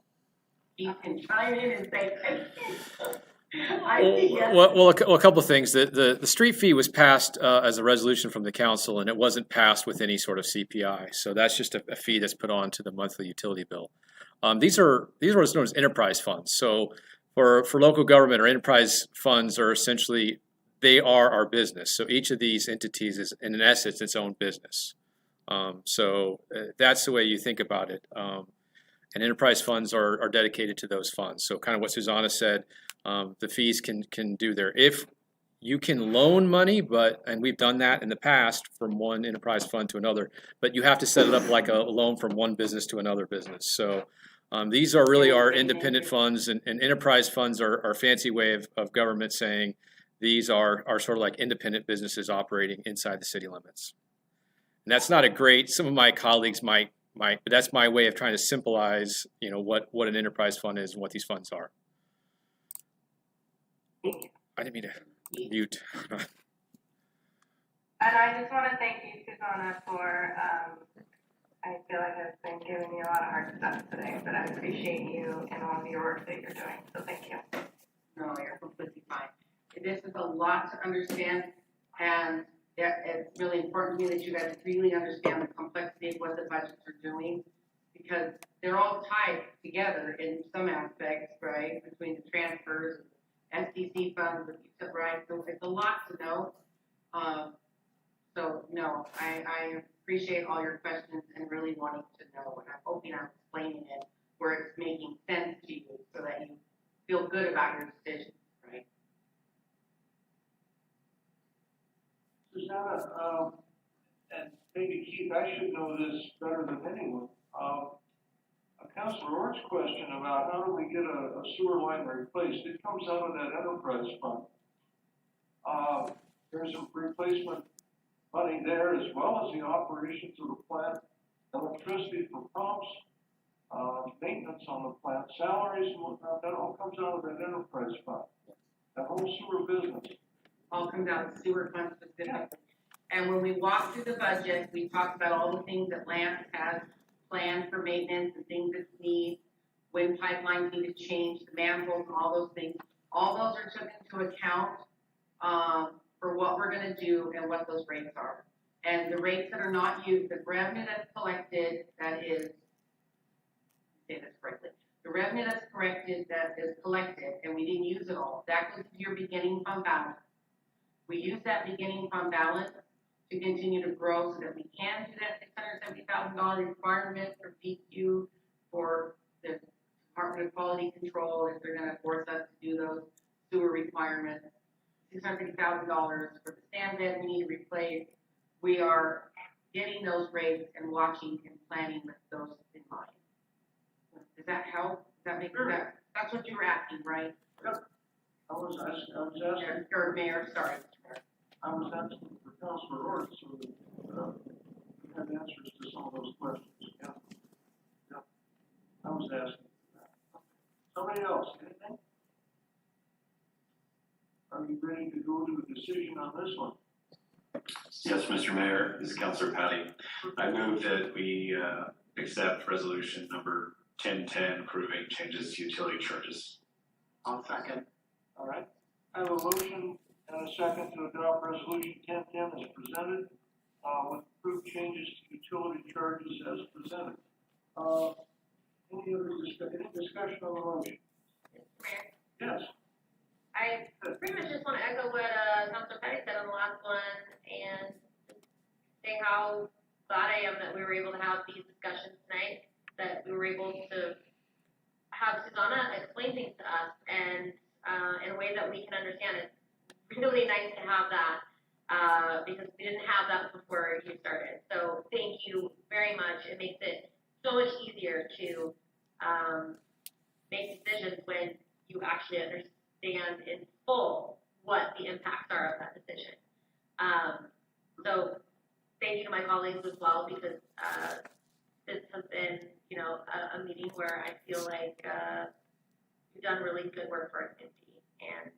You can chime in and say, Well, a couple of things. The street fee was passed as a resolution from the council, and it wasn't passed with any sort of CPI. So that's just a fee that's put on to the monthly utility bill. These are what's known as enterprise funds. So for local government, or enterprise funds are essentially, they are our business. So each of these entities is, in essence, its own business. So that's the way you think about it. And enterprise funds are dedicated to those funds. So kind of what Susanna said, the fees can do there. If you can loan money, and we've done that in the past from one enterprise fund to another, but you have to set it up like a loan from one business to another business. So these are really our independent funds, and enterprise funds are a fancy way of government saying these are sort of like independent businesses operating inside the city limits. And that's not a great, some of my colleagues might, but that's my way of trying to symbolize, what an enterprise fund is and what these funds are. I didn't mean to mute. And I just want to thank you, Susanna, for, I feel like I've been giving you a lot of hard stuff today, but I appreciate you and all of your work that you're doing, so thank you. No, you're completely fine. This is a lot to understand, and it's really important to me that you guys really understand the complexity of what the budgets are doing, because they're all tied together in some aspects, right, between the transfers, SDC funds, right, so it's a lot to know. So, no, I appreciate all your questions and really wanting to know, and I'm hoping I'm explaining it where it's making sense to you so that you feel good about your decision. Susanna, and maybe Keith, I should know this better than anyone. Councilor Ort's question about how do we get a sewer line replaced, it comes out of that enterprise fund. There's a replacement money there, as well as the operations of the plant, electricity for pumps, maintenance on the plant, salaries and whatnot, that all comes out of that enterprise fund. That whole sewer business. All comes out of the sewer fund specifically. And when we walked through the budget, we talked about all the things that Lance has planned for maintenance and things that need, when pipelines need to change, the manholes and all those things. All those are taken into account for what we're gonna do and what those rates are. And the rates that are not used, the revenue that's collected, that is, say this correctly, the revenue that's that is collected, and we didn't use it all, that goes to your beginning fund balance. We use that beginning fund balance to continue to grow so that we can do that $670,000 requirement for PQ for the Department of Quality Control if they're gonna force us to do those sewer requirements. $650,000 for the stand bed we need to replace. We are getting those rates and watching and planning with those in mind. Does that help? Does that make sense? That's what you were asking, right? Yep. I was asking, Or Mayor, sorry. I was asking for Councilor Ort, so that, we have answers to some of those questions. Yeah. Yeah. I was asking for that. Somebody else, anything? Are you ready to go to a decision on this one? Yes, Mr. Mayor, this is Councilor Patty. I move that we accept resolution number 1010 approving changes to utility charges. I'll second. All right. I have a motion and a second to adopt resolution 1010 as presented, with approved changes to utility charges as presented. Any discussion on the motion? Mayor, Yes. I I pretty much just want to echo what Councilor Petty said on the last one and say how glad I am that we were able to have these discussions tonight, that we were able to have Susanna explain things to us and in a way that we can understand. It's really nice to have that because we didn't have that before you started. So thank you very much. It makes it so much easier to make decisions when you actually understand in full what the impacts are of that decision. So thank you to my colleagues as well, because this has been, you know, a meeting where I feel like we've done really good work for our community, and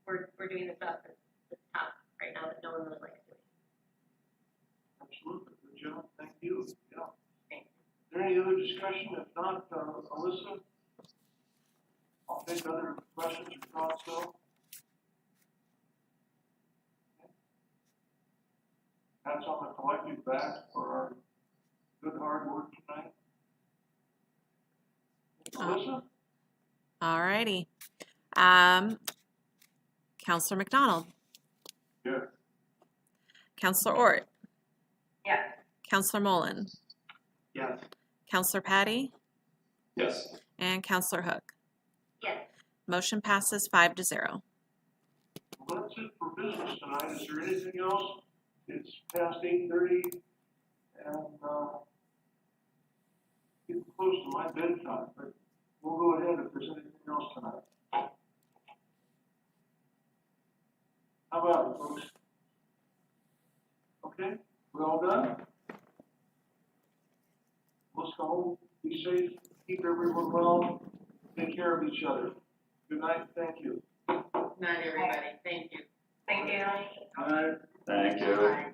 we're doing the stuff that's tough right now that no one really likes doing. Absolutely, good job, thank you, yeah. Is there any other discussion? If not, Alyssa? I'll take other questions or thoughts though. That's on the collective back for our good hard work tonight. Alyssa? All righty. Counselor McDonald, Yes. Counselor Ort, Yes. Counselor Mullen, Yes. Counselor Patty, Yes. and Counselor Hook. Yes. Motion passes 5-0. Well, that's it for business tonight. Is there anything else? It's past 8:30 and, getting close to my bedtime, but we'll go ahead if there's anything else tonight. How about it, folks? Okay, we all done? Let's go home, be safe, keep everyone well, take care of each other. Good night, thank you. Not everybody, thank you. Thank you. All right. Thank you.